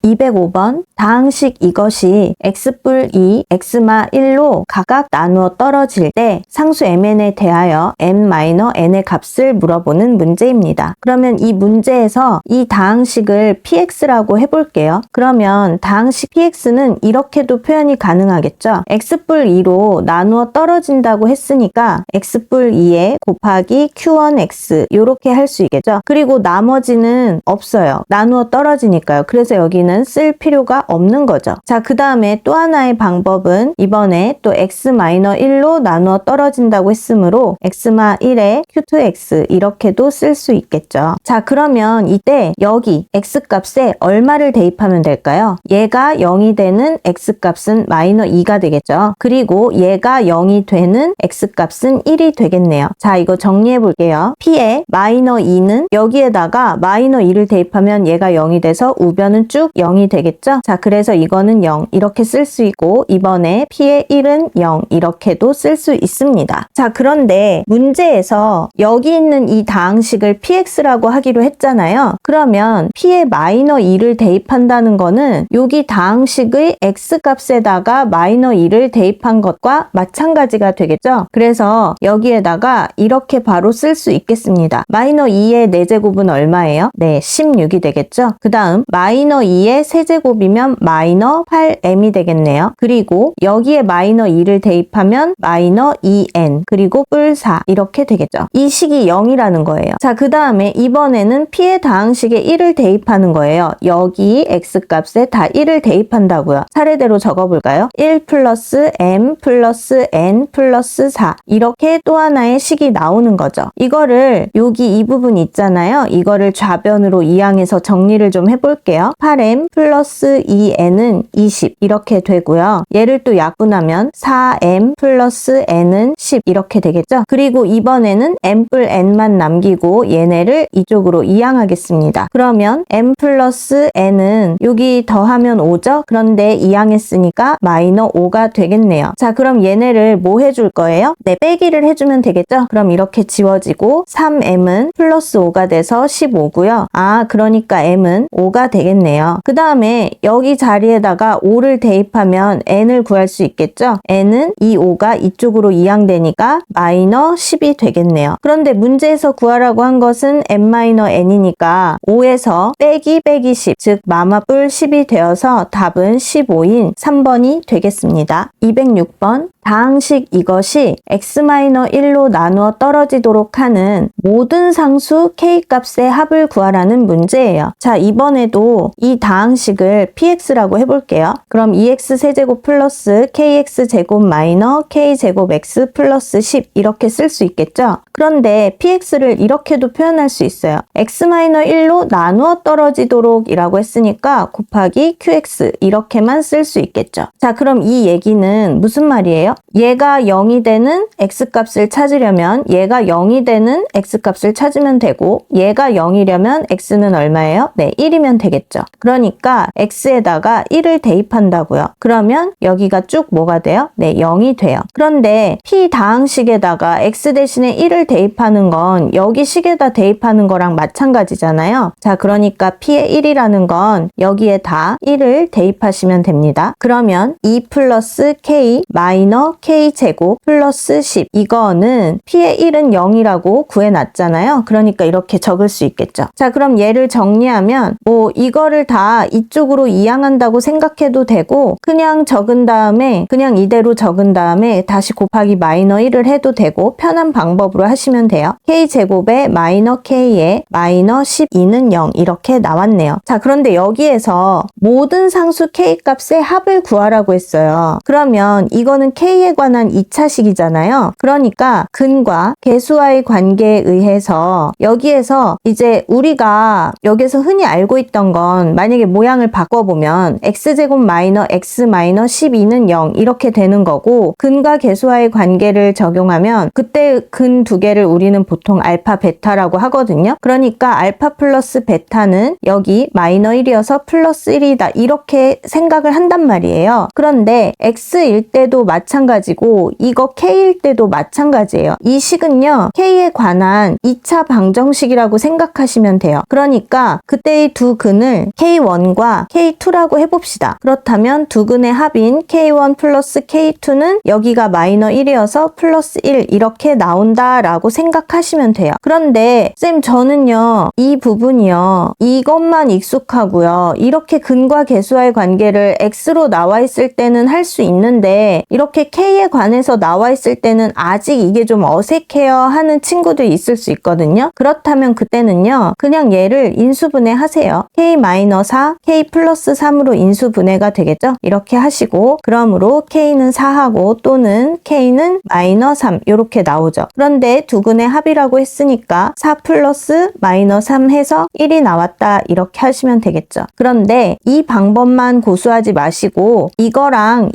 205번 다항식 이것이 x뿔 2, x마 1로 각각 나누어 떨어질 때 상수 mn에 대하여 n-n의 값을 물어보는 문제입니다. 그러면 이 문제에서 이 다항식을 px라고 해볼게요. 그러면 다항식 px는 이렇게도 표현이 가능하겠죠. x뿔 2로 나누어 떨어진다고 했으니까 x뿔 2에 곱하기 q1x 이렇게 할 수 있겠죠. 그리고 나머지는 없어요. 나누어 떨어지니까요. 그래서 여기는 쓸 필요가 없는 거죠. 자, 그 다음에 또 하나의 방법은 이번에 또 x-1로 나누어 떨어진다고 했으므로 x-1에 q2x 이렇게도 쓸 수 있겠죠. 자, 그러면 이때 여기 x값에 얼마를 대입하면 될까요? 얘가 0이 되는 x값은 -2가 되겠죠. 그리고 얘가 0이 되는 x값은 1이 되겠네요. 자, 이거 정리해 볼게요. p에 -2는 여기에다가 -2를 대입하면 얘가 0이 돼서 우변은 쭉 0이 되겠죠? 자, 그래서 이거는 0 이렇게 쓸 수 있고 이번에 p의 1은 0 이렇게도 쓸 수 있습니다. 자, 그런데 문제에서 여기 있는 이 다항식을 px라고 하기로 했잖아요. 그러면 p에 -2를 대입한다는 거는 여기 다항식의 x값에다가 -2를 대입한 것과 마찬가지가 되겠죠? 그래서 여기에다가 이렇게 바로 쓸 수 있겠습니다. -2의 4제곱은 얼마예요? 네, 16이 되겠죠? 그 다음 -2의 세제곱이면 -8m이 되겠네요. 그리고 여기에 -2를 대입하면 -2n 그리고 뿔 4 이렇게 되겠죠. 이 식이 0이라는 거예요. 자, 그 다음에 이번에는 p의 다항식에 1을 대입하는 거예요. 여기 x값에 다 1을 대입한다고요. 차례대로 적어볼까요? 1 플러스 m 플러스 n 플러스 4 이렇게 또 하나의 식이 나오는 거죠. 이거를 여기 이 부분 있잖아요. 이거를 좌변으로 이항해서 정리를 좀 해볼게요. 8m 플러스 2n은 20 이렇게 되고요. 얘를 또 약분하면 4m 플러스 n은 10 이렇게 되겠죠. 그리고 이번에는 m 뿔 n만 남기고 얘네를 이쪽으로 이항하겠습니다. 그러면 m 플러스 n은 여기 더하면 5죠. 그런데 이항했으니까 -5가 되겠네요. 자, 그럼 얘네를 뭐 해줄 거예요? 네, 빼기를 해주면 되겠죠. 그럼 이렇게 지워지고 3m은 플러스 5가 돼서 15고요. 아, 그러니까 m은 5가 되겠네요. 그 다음에 여기 자리에다가 5를 대입하면 n을 구할 수 있겠죠. n은 이 5가 이쪽으로 이항되니까 -10이 되겠네요. 그런데 문제에서 구하라고 한 것은 n-n이니까 5에서 빼기 10, 즉 마마뿔 10이 되어서 답은 15인 3번이 되겠습니다. 206번 다항식 이것이 x-1로 나누어 떨어지도록 하는 모든 상수 k값의 합을 구하라는 문제예요. 자, 이번에도 이 다항식을 px라고 해볼게요. 그럼 2x 세제곱 플러스 kx 제곱 마이너 k제곱 x 플러스 10 이렇게 쓸 수 있겠죠? 그런데 px를 이렇게도 표현할 수 있어요. x-1로 나누어 떨어지도록 이라고 했으니까 곱하기 qx 이렇게만 쓸 수 있겠죠. 자, 그럼 이 얘기는 무슨 말이에요? 얘가 0이 되는 x값을 찾으려면 얘가 0이 되는 x값을 찾으면 되고 얘가 0이려면 x는 얼마예요? 네, 1이면 되겠죠. 그러니까 x에다가 1을 대입한다고요. 그러면 여기가 쭉 뭐가 돼요? 네, 0이 돼요. 그런데 p 다항식에다가 x 대신에 1을 대입하는 건 여기 식에다 대입하는 거랑 마찬가지잖아요. 자, 그러니까 p의 1이라는 건 여기에 다 1을 대입하시면 됩니다. 그러면 2 플러스 k 마이너 k제곱 플러스 10 이거는 p의 1은 0이라고 구해놨잖아요. 그러니까 이렇게 적을 수 있겠죠. 자, 그럼 얘를 정리하면 뭐 이거를 다 이쪽으로 이항한다고 생각해도 되고 그냥 적은 다음에 그냥 이대로 적은 다음에 다시 곱하기 -1을 해도 되고 편한 방법으로 하시면 돼요. k제곱에 마이너 k에 마이너 12는 0 이렇게 나왔네요. 자, 그런데 여기에서 모든 상수 k값의 합을 구하라고 했어요. 그러면 이거는 k에 관한 2차식이잖아요. 그러니까 근과 계수와의 관계에 의해서 여기에서 이제 우리가 여기서 흔히 알고 있던 건 만약에 모양을 바꿔보면 x제곱 마이너 x 마이너 12는 0 이렇게 되는 거고 근과 계수와의 관계를 적용하면 그때 근 두 개를 우리는 보통 알파 베타라고 하거든요. 그러니까 알파 플러스 베타는 여기 마이너 1이어서 플러스 1이다 이렇게 생각을 한단 말이에요. 그런데 x일 때도 마찬가지고 이거 k일 때도 마찬가지예요. 이 식은요 k에 관한 2차 방정식이라고 생각하시면 돼요. 그러니까 그때의 두 근을 k1과 k2 K2라고 해봅시다. 그렇다면 두근의 합인 K1 플러스 K2는 여기가 마이너 1이어서 플러스 1 이렇게 나온다라고 생각하시면 돼요. 그런데 쌤 저는요 이 부분이요 이것만 익숙하고요 이렇게 근과 계수와의 관계를 X로 나와 있을 때는 할 수 있는데 이렇게 K에 관해서 나와 있을 때는 아직 이게 좀 어색해요 하는 친구들이 있을 수 있거든요. 그렇다면 그때는요 그냥 얘를 인수분해 하세요. K-4 K 플러스 3으로 인수분해가 되겠죠. 이렇게 하시고 그러므로 K는 4하고 또는 K는 마이너 3 이렇게 나오죠. 그런데 두근의 합이라고 했으니까 4 플러스 마이너 3 해서 1이 나왔다 이렇게 하시면 되겠죠. 그런데 이 방법만 고수하지 마시고 이거랑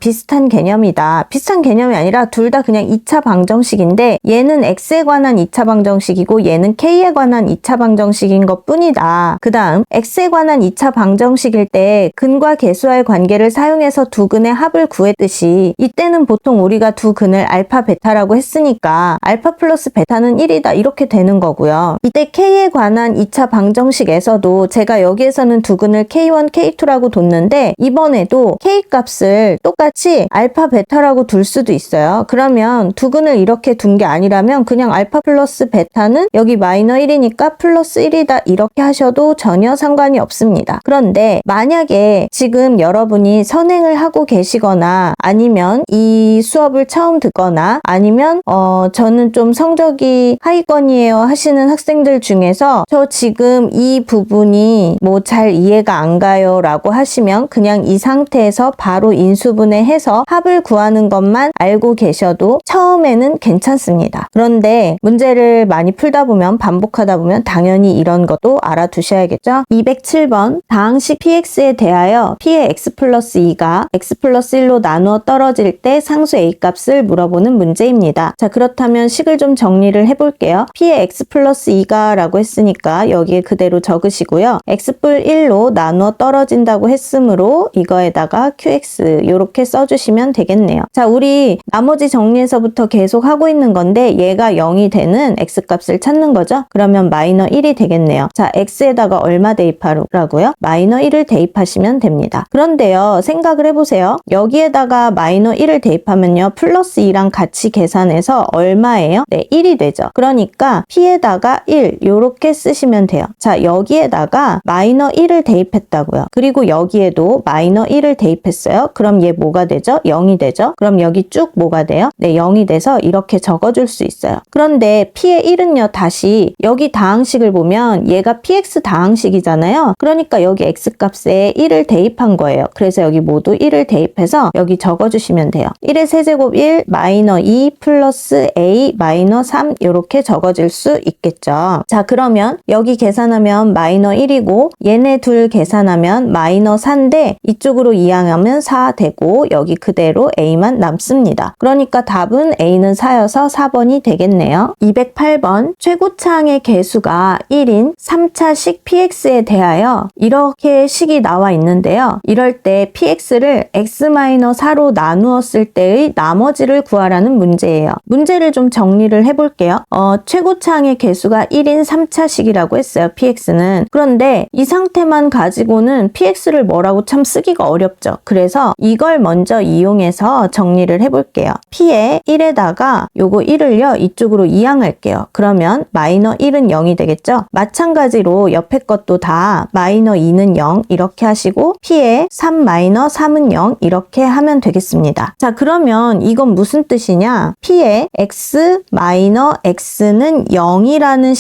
비슷한 개념이다. 비슷한 개념이 아니라 둘 다 그냥 2차 방정식인데 얘는 X에 관한 2차 방정식이고 얘는 K에 관한 2차 방정식인 것 뿐이다. 그 다음 X에 관한 2차 방정식일 때 근과 계수와의 관계를 사용해서 두 근의 합을 구했듯이 이때는 보통 우리가 두 근을 알파 베타라고 했으니까 알파 플러스 베타는 1이다 이렇게 되는 거고요. 이때 K에 관한 2차 방정식에서도 제가 여기에서는 두 근을 K1, K2라고 뒀는데 이번에도 K 값을 똑같이 알파 베타라고 둘 수도 있어요. 그러면 두 근을 이렇게 둔 게 아니라면 그냥 알파 플러스 베타는 여기 마이너 1이니까 플러스 1이다 이렇게 하셔도 전혀 상관이 없습니다. 그런데 만약에 지금 여러분이 선행을 하고 계시거나 아니면 이 수업을 처음 듣거나 아니면 저는 좀 성적이 하위권이에요 하시는 학생들 중에서 저 지금 이 부분이 뭐 잘 이해가 안 가요 라고 하시면 그냥 이 상태에서 바로 인수분해해서 합을 구하는 것만 알고 계셔도 처음에는 괜찮습니다. 그런데 문제를 많이 풀다 보면 반복하다 보면 당연히 이런 것도 알아두셔야겠죠. 207번 다항식 px에 대하여 p의 x 플러스 2가 x 플러스 1로 나누어 떨어질 때 상수 a 값을 물어보는 문제입니다. 자 그렇다면 식을 좀 정리를 해볼게요. p의 x 플러스 2가 라고 했으니까 여기에 그대로 적으시고요. x뿔 1로 나누어 떨어진다고 했으므로 이거에다가 qx 이렇게 써주시면 되겠네요. 자 우리 나머지 정리에서부터 계속 하고 있는 건데 얘가 0이 되는 x값을 찾는 거죠. 그러면 마이너 1이 되겠네요. 자 x에다가 얼마 대입하라고요? 마이너 1을 대입하시면 됩니다. 그런데요 생각을 해보세요. 여기에다가 마이너 1을 대입하면요 플러스 2랑 같이 계산해서 얼마예요? 네 1이 되죠. 그러니까 p에다가 1 이렇게 쓰시면 돼요. 자 여기에다가 마이너 1을 대입했다고요. 그리고 여기에도 마이너 1을 대입했어요. 그럼 얘 뭐가 되죠? 0이 되죠. 그럼 여기 쭉 뭐가 돼요? 네 0이 돼서 이렇게 적어줄 수 있어요. 그런데 p의 1은요 다시 여기 다항식을 보면 얘가 px 다항식이잖아요. 그러니까 여기 x값에 1을 대입한 거예요. 그래서 여기 모두 1을 대입해서 여기 적어주시면 돼요. 1의 세제곱 1 마이너 2 플러스 a 마이너 3 이렇게 적어질 수 있겠죠. 자 그러면 여기 계산하면 마이너 1이고 얘네 둘 계산하면 마이너 4인데 이쪽으로 이항하면 4 되고 여기 그대로 a만 남습니다. 그러니까 답은 a는 4여서 4번이 되겠네요. 208번 최고차항의 개수가 1인 3차식 px에 대하여 이렇게 식이 나와 있는데요. 이럴 때 px를 x-4로 나누었을 때의 나머지를 구하라는 문제예요. 문제를 좀 정리를 해볼게요. 최고차항의 개수가 1인 3차식이라고 했어요. px는. 그런데 이 상태만 가지고는 px를 뭐라고 참 쓰기가 어렵죠. 그래서 이걸 먼저 이용해서 정리를 해볼게요. p에 1에다가 요거 1을요 이쪽으로 이항할게요. 그러면 마이너 1은 0이 되겠죠. 마찬가지로 옆에 것도 다 마이너 2는 0 이렇게 하시고 p에 3 마이너 3은 0 이렇게 하면 되겠습니다. 자 그러면 이건 무슨 뜻이냐? p에 x 마이너 x는 0이라는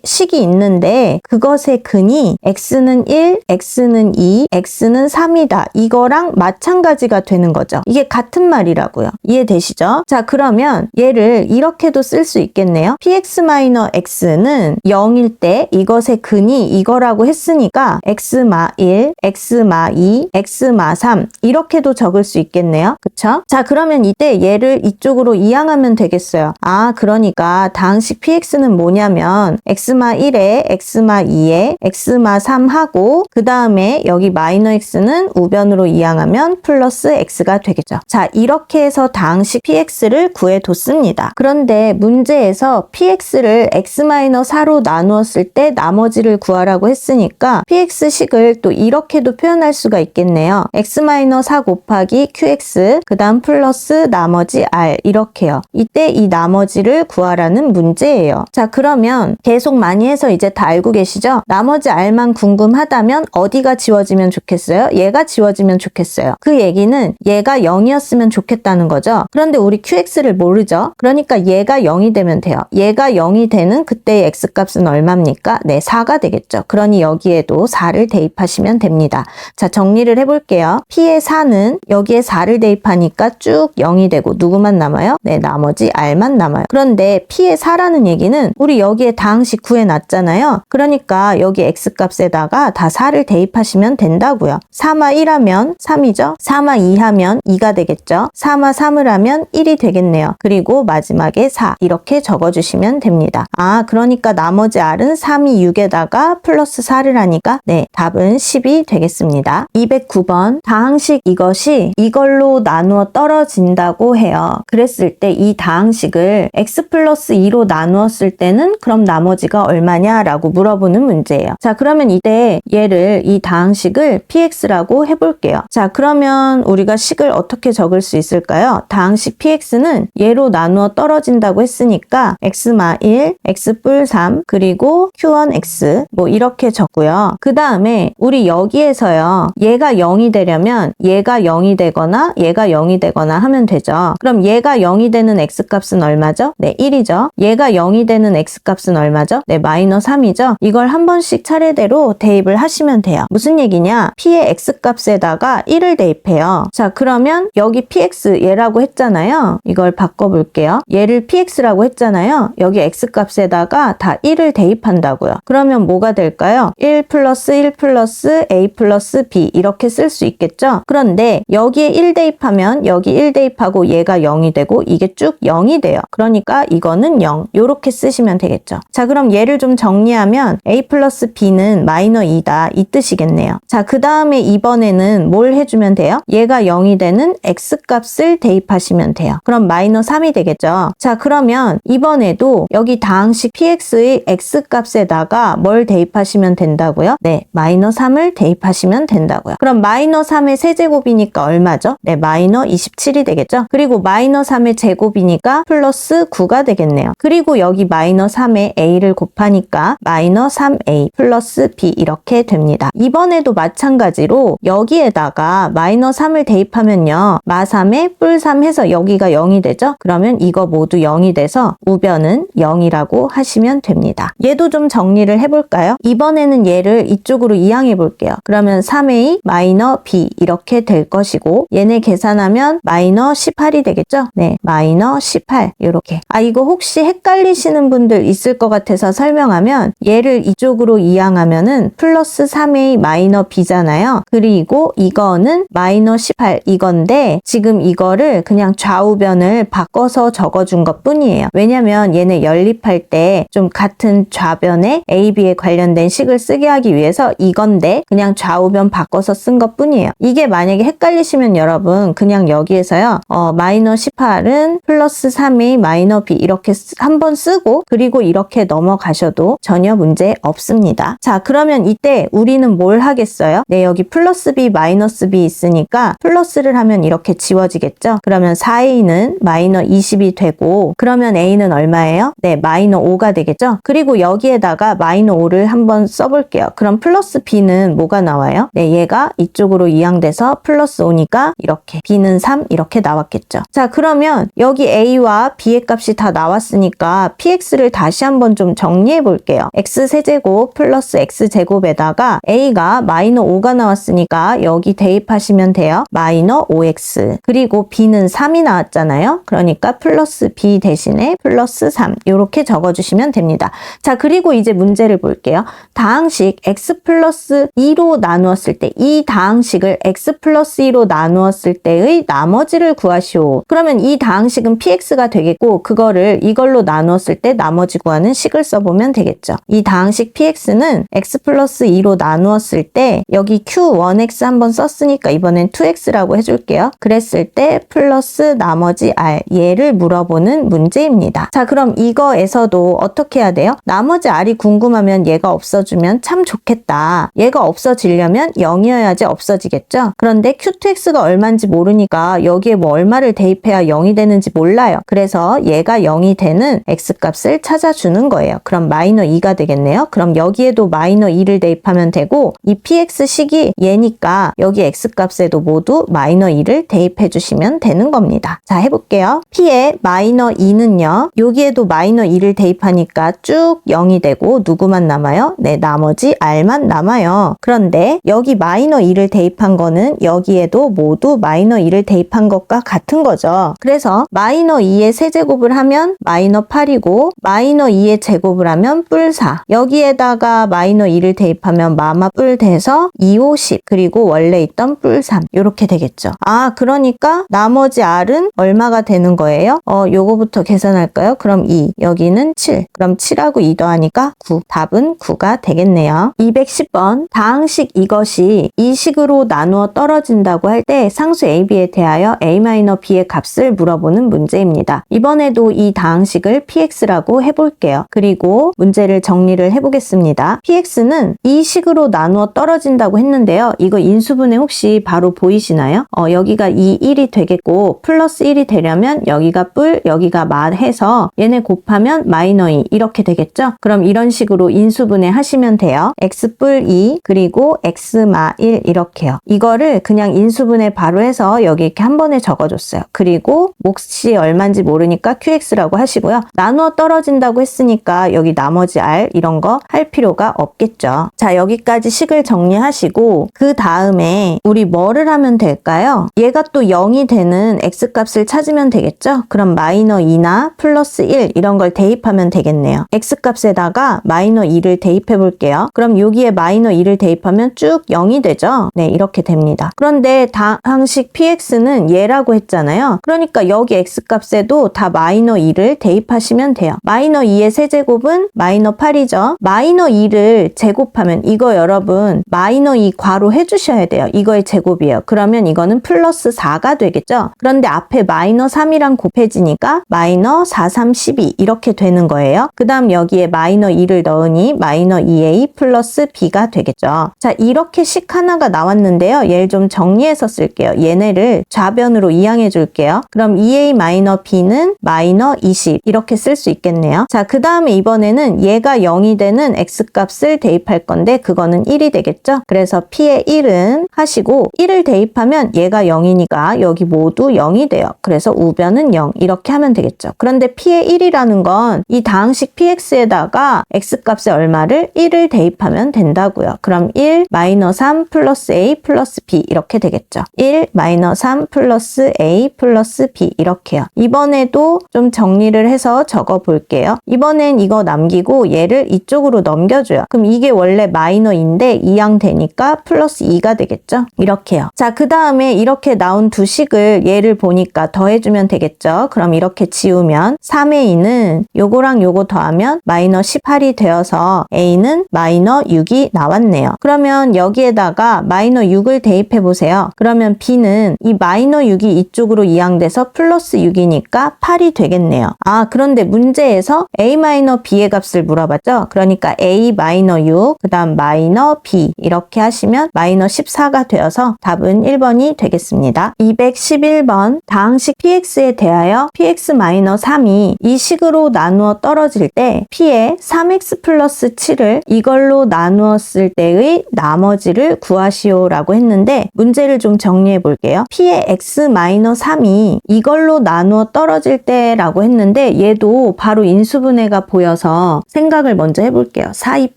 식이 있는데 그것의 근이 x는 1, x는 2, x는 3이다. 이거랑 마찬가지가 되는 거죠. 이게 같은 말이라고요. 이해되시죠? 자 그러면 얘를 이렇게도 쓸 수 있겠네요. px-x는 0일 때 이것의 근이 이거라고 했으니까 x마 1, x마 2, x마 3 이렇게도 적을 수 있겠네요. 그쵸? 자 그러면 이때 얘를 이쪽으로 이항하면 되겠어요. 아 그러니까 다항식 px는 뭐냐면 x마 1에 x마 2에 x마 3 하고 그 다음에 여기 마이너 x는 우변으로 이항하면 플러스 x가 되겠죠. 자 이렇게 해서 다항식 px를 구해뒀습니다. 그런데 문제에서 px를 x-4로 나누었을 때 나머지를 구하라고 했으니까 px식을 또 이렇게도 표현할 수가 있겠네요. x-4 곱하기 qx 그 다음 플러스 나머지 r 이렇게요. 이때 이 나머지를 구하라는 문제예요. 자, 그러면 계속 많이 해서 이제 다 알고 계시죠? 나머지 r만 궁금하다면 어디가 지워지면 좋겠어요? 얘가 지워지면 좋겠어요. 그 얘기는 얘가 0이었으면 좋겠다는 거죠. 그런데 우리 qx를 모르죠? 그러니까 얘가 0이 되면 돼요. 얘가 0이 되는 그때의 x값은 얼마입니까? 네, 4가 되겠죠. 그러니 여기에도 4를 대입하시면 됩니다. 자, 정리를 해볼게요. p의 4는 여기에 4를 대입하니까 쭉 0이 되고 누구만 남아요? 네, 나머지 r만 남아요. 그런데 p의 4라는 얘기는 우리 여기에 다항식 구해놨잖아요. 그러니까 여기 x값에다가 다 4를 대입하시면 된다고요. 3마 1하면 3이죠. 3마 2하면 2가 되겠죠. 3마 3을 하면 1이 되겠네요. 그리고 마지막에 4 이렇게 적어주시면 됩니다. 아, 그러니까 나머지 r은 3이 6에다가 플러스 4를 하니까 네, 답은 10이 되겠습니다. 209번 다항식 이것이 이걸로 나누어 떨어진다고 해요. 그랬을 때 이 다항식을 x 플러스 2로 나누었을 때는 그럼 나머지가 얼마냐 라고 물어보는 문제예요. 자, 그러면 이때 얘를 이 다항식을 px라고 해볼게요. 자, 그러면 우리가 식을 어떻게 적을 수 있을까요? 다항식 px는 얘로 나누어 떨어진다고 했으니까 x마 1, x뿔 3, 그리고 q1x 뭐 이렇게 적고요. 그 다음에 우리 여기에서요. 얘가 0이 되려면 얘가 0이 되거나 얘가 0이 되거나 하면 되죠. 그럼 얘가 0이 되는 x값은 얼마죠? 네, 1이죠. 얘가 0이 되는 x값은 얼마죠? 네, 마이너스 3이죠. 이걸 한 번씩 차례대로 대입을 하시면 돼요. 무슨 얘기냐? p의 x값에다가 1을 대입해요. 자, 그러면 여기 px 얘라고 했잖아요. 이걸 바꿔볼게요. 얘를 px라고 했잖아요. 여기 x값에다가 다 1을 대입한다고요. 그러면 뭐가 될까요? 1 플러스 1 플러스 a 플러스 b 이렇게 쓸 수 있겠죠? 그런데 여기에 1 대입하면 여기 1 대입하고 얘가 0이 되고 이게 쭉 0이 돼요. 그러니까 이거는 0 이렇게 쓰시면 되겠죠. 자, 그럼 얘를 좀 정리하면 a 플러스 b는 마이너 2다 이 뜻이겠네요. 자, 그 다음에 이번에는 뭘 해주면 돼요? 얘가 0이 되는 x값을 대입하시면 돼요. 그럼 마이너 3이 되겠죠. 자, 그러면 이번에도 여기 다항식 px의 x값에다가 뭘 대입하시면 된다고요? 네, 마이너 3을 대입하시면 된다고요. 그럼 마이너 3의 세제곱이니까 얼마죠? 네, 마이너 27이 되겠죠. 그리고 마이너 3의 제곱이니까 플러스 9가 되겠네요. 그리고 여기 마이너 3에 a를 곱하니까 마이너 3a 플러스 b 이렇게 됩니다. 이번에도 마찬가지로 여기에다가 마이너 3을 대입하면요. 마 3에 뿔 3 해서 여기가 0이 되죠. 그러면 이거 모두 0이 돼서 우변은 0이라고 하시면 됩니다. 얘도 좀 정리를 해볼까요? 이번에는 얘를 이쪽으로 이항해 볼게요. 그러면 3a 마이너 b 이렇게 될 것이고 얘네 계산하면 마이너 18이 되겠죠? 네, 마이너 18 이렇게. 아, 이거 혹시 헷갈리시는 분들 있을 것 같아서 설명하면 얘를 이쪽으로 이항하면은 플러스 3a 마이너 b잖아요. 그리고 이거는 마이너 18 이건데 지금 이거를 그냥 좌우변을 바꿔서 적어준 것 뿐이에요. 왜냐면 얘네 연립할 때 좀 같은 좌변에 a, b에 관련된 식을 쓰게 하기 위해서 이건데 그냥 좌우변 바꿔서 쓴 것 뿐이에요. 이게 만약에 헷갈리시면 여러분 그냥 여기에서요. 마이너 18은 플러스 3a 마이너 b 이렇게 한번 쓰고 그리고 이렇게 넘어가셔도 전혀 문제 없습니다. 자, 그러면 이때 우리는 뭘 하겠어요? 네, 여기 플러스 b 마이너스 b 있으니까 플러스를 하면 이렇게 지워지겠죠? 그러면 4a는 마이너 20이 되고 그러면 a는 얼마예요? 네, 마이너 5가 되겠죠? 그리고 여기에다가 마이너 5를 한번 써볼게요. 그럼 플러스 b는 뭐가 나와요? 네, 얘가 이쪽으로 이항돼서 플러스 5니까 이렇게 b는 3 이렇게 나왔겠죠. 자, 그러면 여기 a와 b의 값이 다 나왔으니까 px를 다시 한번 좀 정리해 볼게요. x세제곱 플러스 x제곱에다가 a가 마이너 5가 나왔으니까 여기 대입하시면 돼요. 마이너 5x 그리고 b는 3이 나왔잖아요. 그러니까 플러스 b 대신에 플러스 3 이렇게 적어주시면 됩니다. 자, 그리고 이제 문제를 볼게요. 다항식 x 플러스 2로 나누었을 때 이 다항식을 x 플러스 2로 나누었을 때의 나머지를 구하시오. 그러면 이 다항식은 px가 되겠고 그거를 이걸로 나누었을 때 나머지 구하는 식을 써보면 되겠죠. 이 다항식 px는 x 플러스 2로 나누었을 때 여기 q1x 한번 썼으니까 이번엔 2x라고 해줄게요. 그랬을 때 플러스 나머지 r 얘를 물어보는 문제입니다. 자, 그럼 이거에서도 어떻게 해야 돼요? 나머지 r이 궁금하면 얘가 없어주면 참 좋겠다. 얘가 얘가 없어지려면 0이어야지 없어지겠죠? 그런데 Q2X가 얼마인지 모르니까 여기에 뭐 얼마를 대입해야 0이 되는지 몰라요. 그래서 얘가 0이 되는 X값을 찾아주는 거예요. 그럼 마이너 2가 되겠네요. 그럼 여기에도 마이너 2를 대입하면 되고 이 PX식이 얘니까 여기 X값에도 모두 마이너 2를 대입해 주시면 되는 겁니다. 자, 해볼게요. P의 마이너 2는요. 여기에도 마이너 2를 대입하니까 쭉 0이 되고 누구만 남아요? 네, 나머지 R만 남아요. 그런데 여기 마이너 2를 대입한 거는 여기에도 모두 마이너 2를 대입한 것과 같은 거죠. 그래서 마이너 2의 세제곱을 하면 마이너 8이고 마이너 2의 제곱을 하면 뿔 4. 여기에다가 마이너 2를 대입하면 마마 뿔 돼서 2, 5, 10 그리고 원래 있던 뿔 3 이렇게 되겠죠. 아, 그러니까 나머지 R은 얼마가 되는 거예요? 요거부터 계산할까요? 그럼 2, 여기는 7. 그럼 7하고 2 더하니까 9. 답은 9가 되겠네요. 210번 다항식 이것이 이 식으로 나누어 떨어진다고 할 때 상수 AB에 대하여 A-B의 값을 물어보는 문제입니다. 이번에도 이 다항식을 PX라고 해볼게요. 그리고 문제를 정리를 해보겠습니다. PX는 이 식으로 나누어 떨어진다고 했는데요. 이거 인수분해 혹시 바로 보이시나요? 여기가 2, 1이 되겠고 플러스 1이 되려면 여기가 뿔, 여기가 마 해서 얘네 곱하면 마이너 2 이렇게 되겠죠? 그럼 이런 식으로 인수분해 하시면 돼요. X뿔 2 그리고 X마 1 이렇게요. 이거를 그냥 인수분해 바로 해서 여기 이렇게 한 번에 적어줬어요. 그리고 몫이 얼마인지 모르니까 QX라고 하시고요. 나누어 떨어진다고 했으니까 여기 나머지 R 이런 거 할 필요가 없겠죠. 자, 여기까지 식을 정리하시고 그 다음에 우리 뭐를 하면 될까요? 얘가 또 0이 되는 X값을 찾으면 되겠죠? 그럼 마이너 2나 플러스 1 이런 걸 대입하면 되겠네요. X값에다가 마이너 2를 대입해 볼게요. 그럼 여기에 마이너 2를 대입하면 쭉 0이 되죠? 네, 이렇게 됩니다. 그런데 다항식 PX는 얘라고 했잖아요. 그러니까 여기 X값에도 다 마이너 2를 대입하시면 돼요. 마이너 2의 세제곱은 마이너 8이죠. 마이너 2를 제곱하면 이거 여러분 마이너 2 괄호 해주셔야 돼요. 이거의 제곱이에요. 그러면 이거는 플러스 4가 되겠죠. 그런데 앞에 마이너 3이랑 곱해지니까 마이너 4, 3, 12 이렇게 되는 거예요. 그 다음 여기에 마이너 2를 넣으니 마이너 2A 플러스 B가 되겠죠. 자, 이렇게 식 하나가 나왔는데요. 얘를 좀 정리해서 쓸게요. 얘네를 좌변으로 이항해 줄게요. 그럼 2A 마이너 B는 마이너 20 이렇게 쓸 수 있겠네요. 자, 그 다음에 이번에는 얘가 0이 되는 X값을 대입할 건데 그거는 1이 되겠죠. 그래서 P의 1은 하시고 1을 대입하면 얘가 0이니까 여기 모두 0이 돼요. 그래서 우변은 0 이렇게 하면 되겠죠. 그런데 P의 1이라는 건 이 다항식 PX에다가 X값에 얼마를 1을 대입하면 된다고요. 그럼 1 마이너 3 플러스 A 플러스 B 이렇게 되겠죠. 1 마이너 3 플러스 A 플러스 B 이렇게요. 이번에도 좀 정리를 해서 적어 볼게요. 이번엔 이거 남기고 얘를 이쪽으로 넘겨줘요. 그럼 이게 원래 마이너인데 2항 되니까 플러스 2가 되겠죠. 이렇게요. 자, 그 다음에 이렇게 나온 두 식을 얘를 보니까 더해주면 되겠죠. 그럼 이렇게 지우면 3의 2는 요거랑 요거 더하면 마이너 18이 되어서 A는 마이너 6이 나왔네요. 그러면 여기에다가 마이너 6을 대입해 보세요. 그러면 B는 이 마이너 6이 이쪽으로 이항돼서 플러스 6이니까 8이 되겠네요. 아, 그런데 문제에서 A 마이너 B의 값을 물어봤죠. 그러니까 A 마이너 6 그 다음 마이너 B 이렇게 하시면 마이너 14가 되어서 답은 1번이 되겠습니다. 211번 다항식 PX에 대하여 PX 마이너 3이 이 식으로 나누어 떨어질 때 P의 3X 플러스 7을 이걸로 나누었을 때의 나머지를 구하시오 라고 했는데 문제를 좀 정리해 볼게요. P의 X 마이너 3이 이걸로 나누어 떨어질 때 라고 했는데 얘도 바로 인수분해가 보여서 생각을 먼저 해볼게요. 4, 2,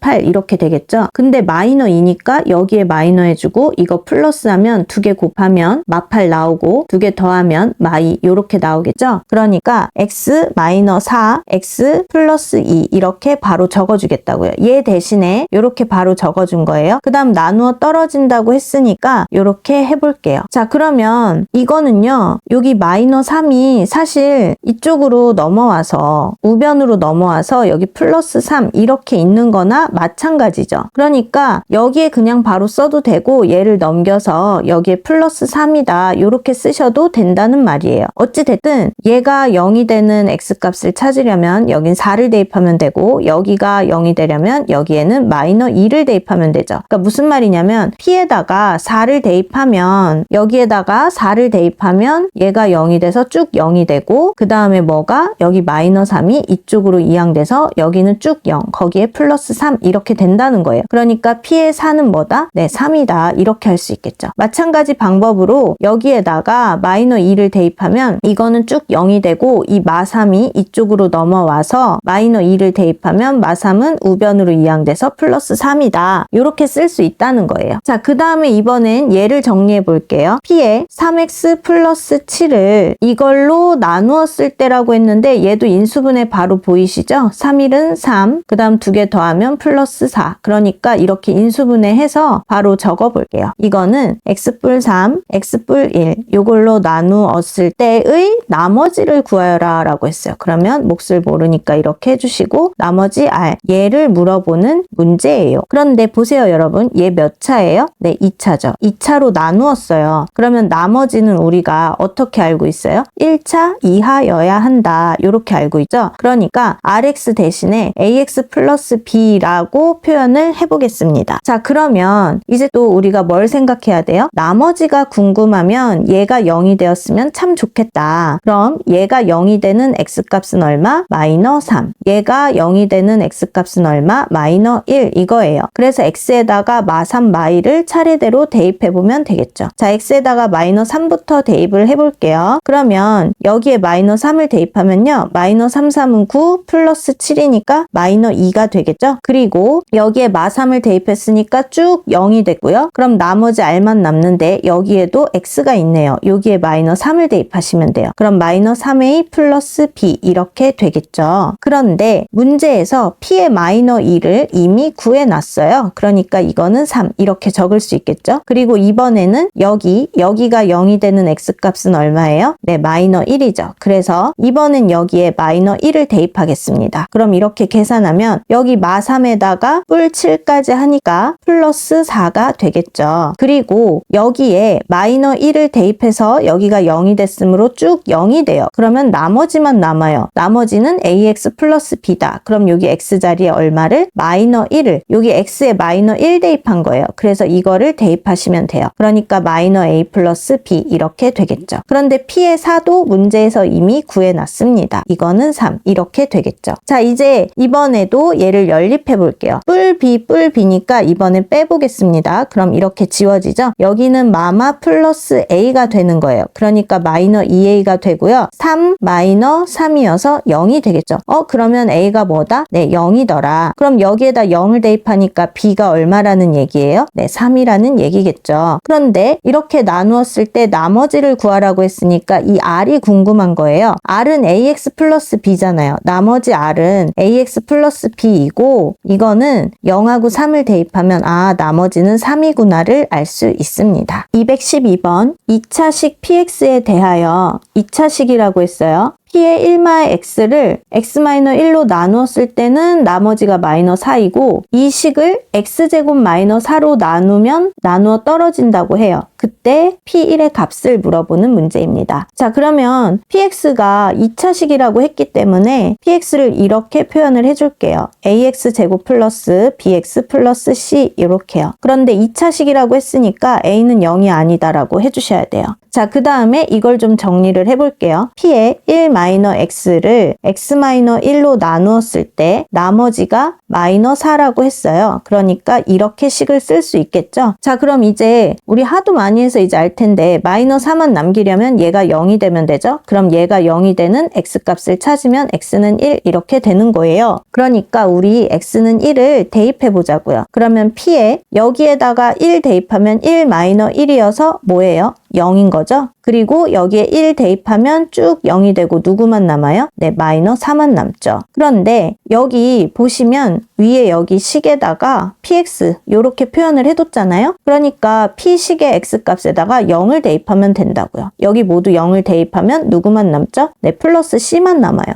8 이렇게 되겠죠. 근데 마이너 2니까 여기에 마이너 해주고 이거 플러스 하면 2개 곱하면 마8 나오고 2개 더하면 마2 이렇게 나오겠죠. 그러니까 x 마이너 4 x 플러스 2 이렇게 바로 적어주겠다고요. 얘 대신에 이렇게 바로 적어준 거예요. 그 다음 나누어 떨어진다고 했으니까 이렇게 해볼게요. 자, 그러면 이거는요. 여기 마이너 3이 사실 이쪽으로 넘어와서 우변으로 넘어와서 여기 플러스 3 이렇게 있는 거나 마찬가지죠. 그러니까 여기에 그냥 바로 써도 되고 얘를 넘겨서 여기에 플러스 3이다 이렇게 쓰셔도 된다는 말이에요. 어찌됐든 얘가 0이 되는 X값을 찾으려면 여긴 4를 대입하면 되고 여기가 0이 되려면 여기에는 마이너 2를 대입하면 대입하면 되죠. 그러니까 무슨 말이냐면 P에다가 4를 대입하면 여기에다가 4를 대입하면 얘가 0이 돼서 쭉 0이 되고 그 다음에 뭐가 여기 마이너스 3이 이쪽으로 이항돼서 여기는 쭉 0 거기에 플러스 3 이렇게 된다는 거예요. 그러니까 P의 4는 뭐다? 네, 3이다. 이렇게 할 수 있겠죠. 마찬가지 방법으로 여기에다가 마이너 2를 대입하면 이거는 쭉 0이 되고 이 마3이 이쪽으로 넘어와서 마이너 2를 대입하면 마3은 우변으로 이항돼서 플러스 3이다. 이렇게 쓸 수 있다는 거예요. 자, 그 다음에 이번엔 얘를 정리해 볼게요. P의 3x 플러스 7을 이걸로 나누었을 때라고 했는데 얘도 인수분해 바로 보이시죠? 3일은 3, 그 다음 2개 더하면 플러스 4. 그러니까 이렇게 인수분해해서 바로 적어 볼게요. 이거는 x뿔 3, x뿔 1 이걸로 나누었을 때의 나머지를 구하여라 라고 했어요. 그러면 몫을 모르니까 이렇게 해주시고 나머지 r 얘를 물어보는 문제예요. 그런데 보세요 여러분, 얘 몇 차예요? 네, 2차죠. 2차로 나누었어요. 그러면 나머지는 우리가 어떻게 알고 있어요? 1차 이하여야 한다 이렇게 알고 있죠. 그러니까 rx 대신에 ax 플러스 b라고 표현을 해보겠습니다. 자, 그러면 이제 또 우리가 뭘 생각해야 돼요? 나머지가 궁금하면 얘가 0이 되었으면 참 좋겠다. 그럼 얘가 0이 되는 x값은 얼마? 마이너 3. 얘가 0이 되는 x값은 얼마? 마이너 1 이거예요. 그래서 x에다가 마3 마이를 차례대로 대입해보면 되겠죠. 자, x에다가 마이너 3부터 대입을 해볼게요. 그러면 여기에 마이너 3을 대입하면요. 마이너 3, 3은 9 플러스 7이니까 마이너 2가 되겠죠. 그리고 여기에 마3을 대입했으니까 쭉 0이 됐고요. 그럼 나머지 r만 남는데 여기에도 x가 있네요. 여기에 마이너 3을 대입하시면 돼요. 그럼 마이너 3a 플러스 b 이렇게 되겠죠. 그런데 문제에서 p의 마이너 2를 이미 구해놨어요. 그러니까 이거는 3 이렇게 적을 수 있겠죠. 그리고 이번에는 여기가 0이 되는 x값은 얼마예요? 네, 마이너 1이죠. 그래서 이번엔 여기에 마이너 1을 대입하겠습니다. 그럼 이렇게 계산하면 여기 마3에다가 뿔 7까지 하니까 플러스 4가 되겠죠. 그리고 여기에 마이너 1을 대입해서 여기가 0이 됐으므로 쭉 0이 돼요. 그러면 나머지만 남아요. 나머지는 ax 플러스 b다. 그럼 여기 x 자리에 얼마를? 마이너 1을 여기 x에 마이너 1 대입한 거예요. 그래서 이거를 대입하시면 돼요. 그러니까 마이너 a 플러스 b 이렇게 되겠죠. 그런데 p의 4도 문제에서 이미 구해놨습니다. 이거는 3 이렇게 되겠죠. 자, 이제 이번에도 얘를 연립해 볼게요. 뿔 b니까 이번엔 빼보겠습니다. 그럼 이렇게 지워지죠? 여기는 마마 플러스 a가 되는 거예요. 그러니까 마이너 2a가 되고요. 3 마이너 3이어서 0이 되겠죠. 그러면 a가 뭐다? 네, 0이더라. 그럼 여기에다 0을 대입하니까 b가 얼마라는 얘기예요? 네, 3이라는 얘기겠죠. 그런데 이렇게 나누었을 때 나머지를 구하라고 했으니까 이 r이 궁금한 거예요. r은 ax 플러스 b잖아요. 나머지 r은 ax 플러스 b이고 이거는 0하고 3을 대입하면 나머지는 3이구나를 알 수 있습니다. 212번 2차식 px에 대하여 2차식이라고 했어요. p의 1마의 x를 x-1로 나누었을 때는 나머지가 마이너 4이고 이 식을 x제곱 마이너 4로 나누면 나누어 떨어진다고 해요. 그때 p1의 값을 물어보는 문제입니다. 자, 그러면 px가 2차식이라고 했기 때문에 px를 이렇게 표현을 해줄게요. ax제곱 플러스 bx 플러스 c 이렇게요. 그런데 2차식이라고 했으니까 a는 0이 아니다라고 해주셔야 돼요. 자, 그 다음에 이걸 좀 정리를 해볼게요. p의 1-x를 x-1로 나누었을 때 나머지가 마이너 4라고 했어요. 그러니까 이렇게 식을 쓸 수 있겠죠? 자, 그럼 이제 우리 하도 많이 해서 이제 알 텐데 마이너 4만 남기려면 얘가 0이 되면 되죠? 그럼 얘가 0이 되는 x값을 찾으면 x는 1 이렇게 되는 거예요. 그러니까 우리 x는 1을 대입해 보자고요. 그러면 p에 여기에다가 1 대입하면 1-1이어서 뭐예요? 0인 거죠? 그리고 여기에 1 대입하면 쭉 0이 되고 누구만 남아요? 네, 마이너 4만 남죠. 그런데 여기 보시면 위에 여기 식에다가 px 이렇게 표현을 해뒀잖아요. 그러니까 p식의 x값에다가 0을 대입하면 된다고요. 여기 모두 0을 대입하면 누구만 남죠? 네, 플러스 c만 남아요.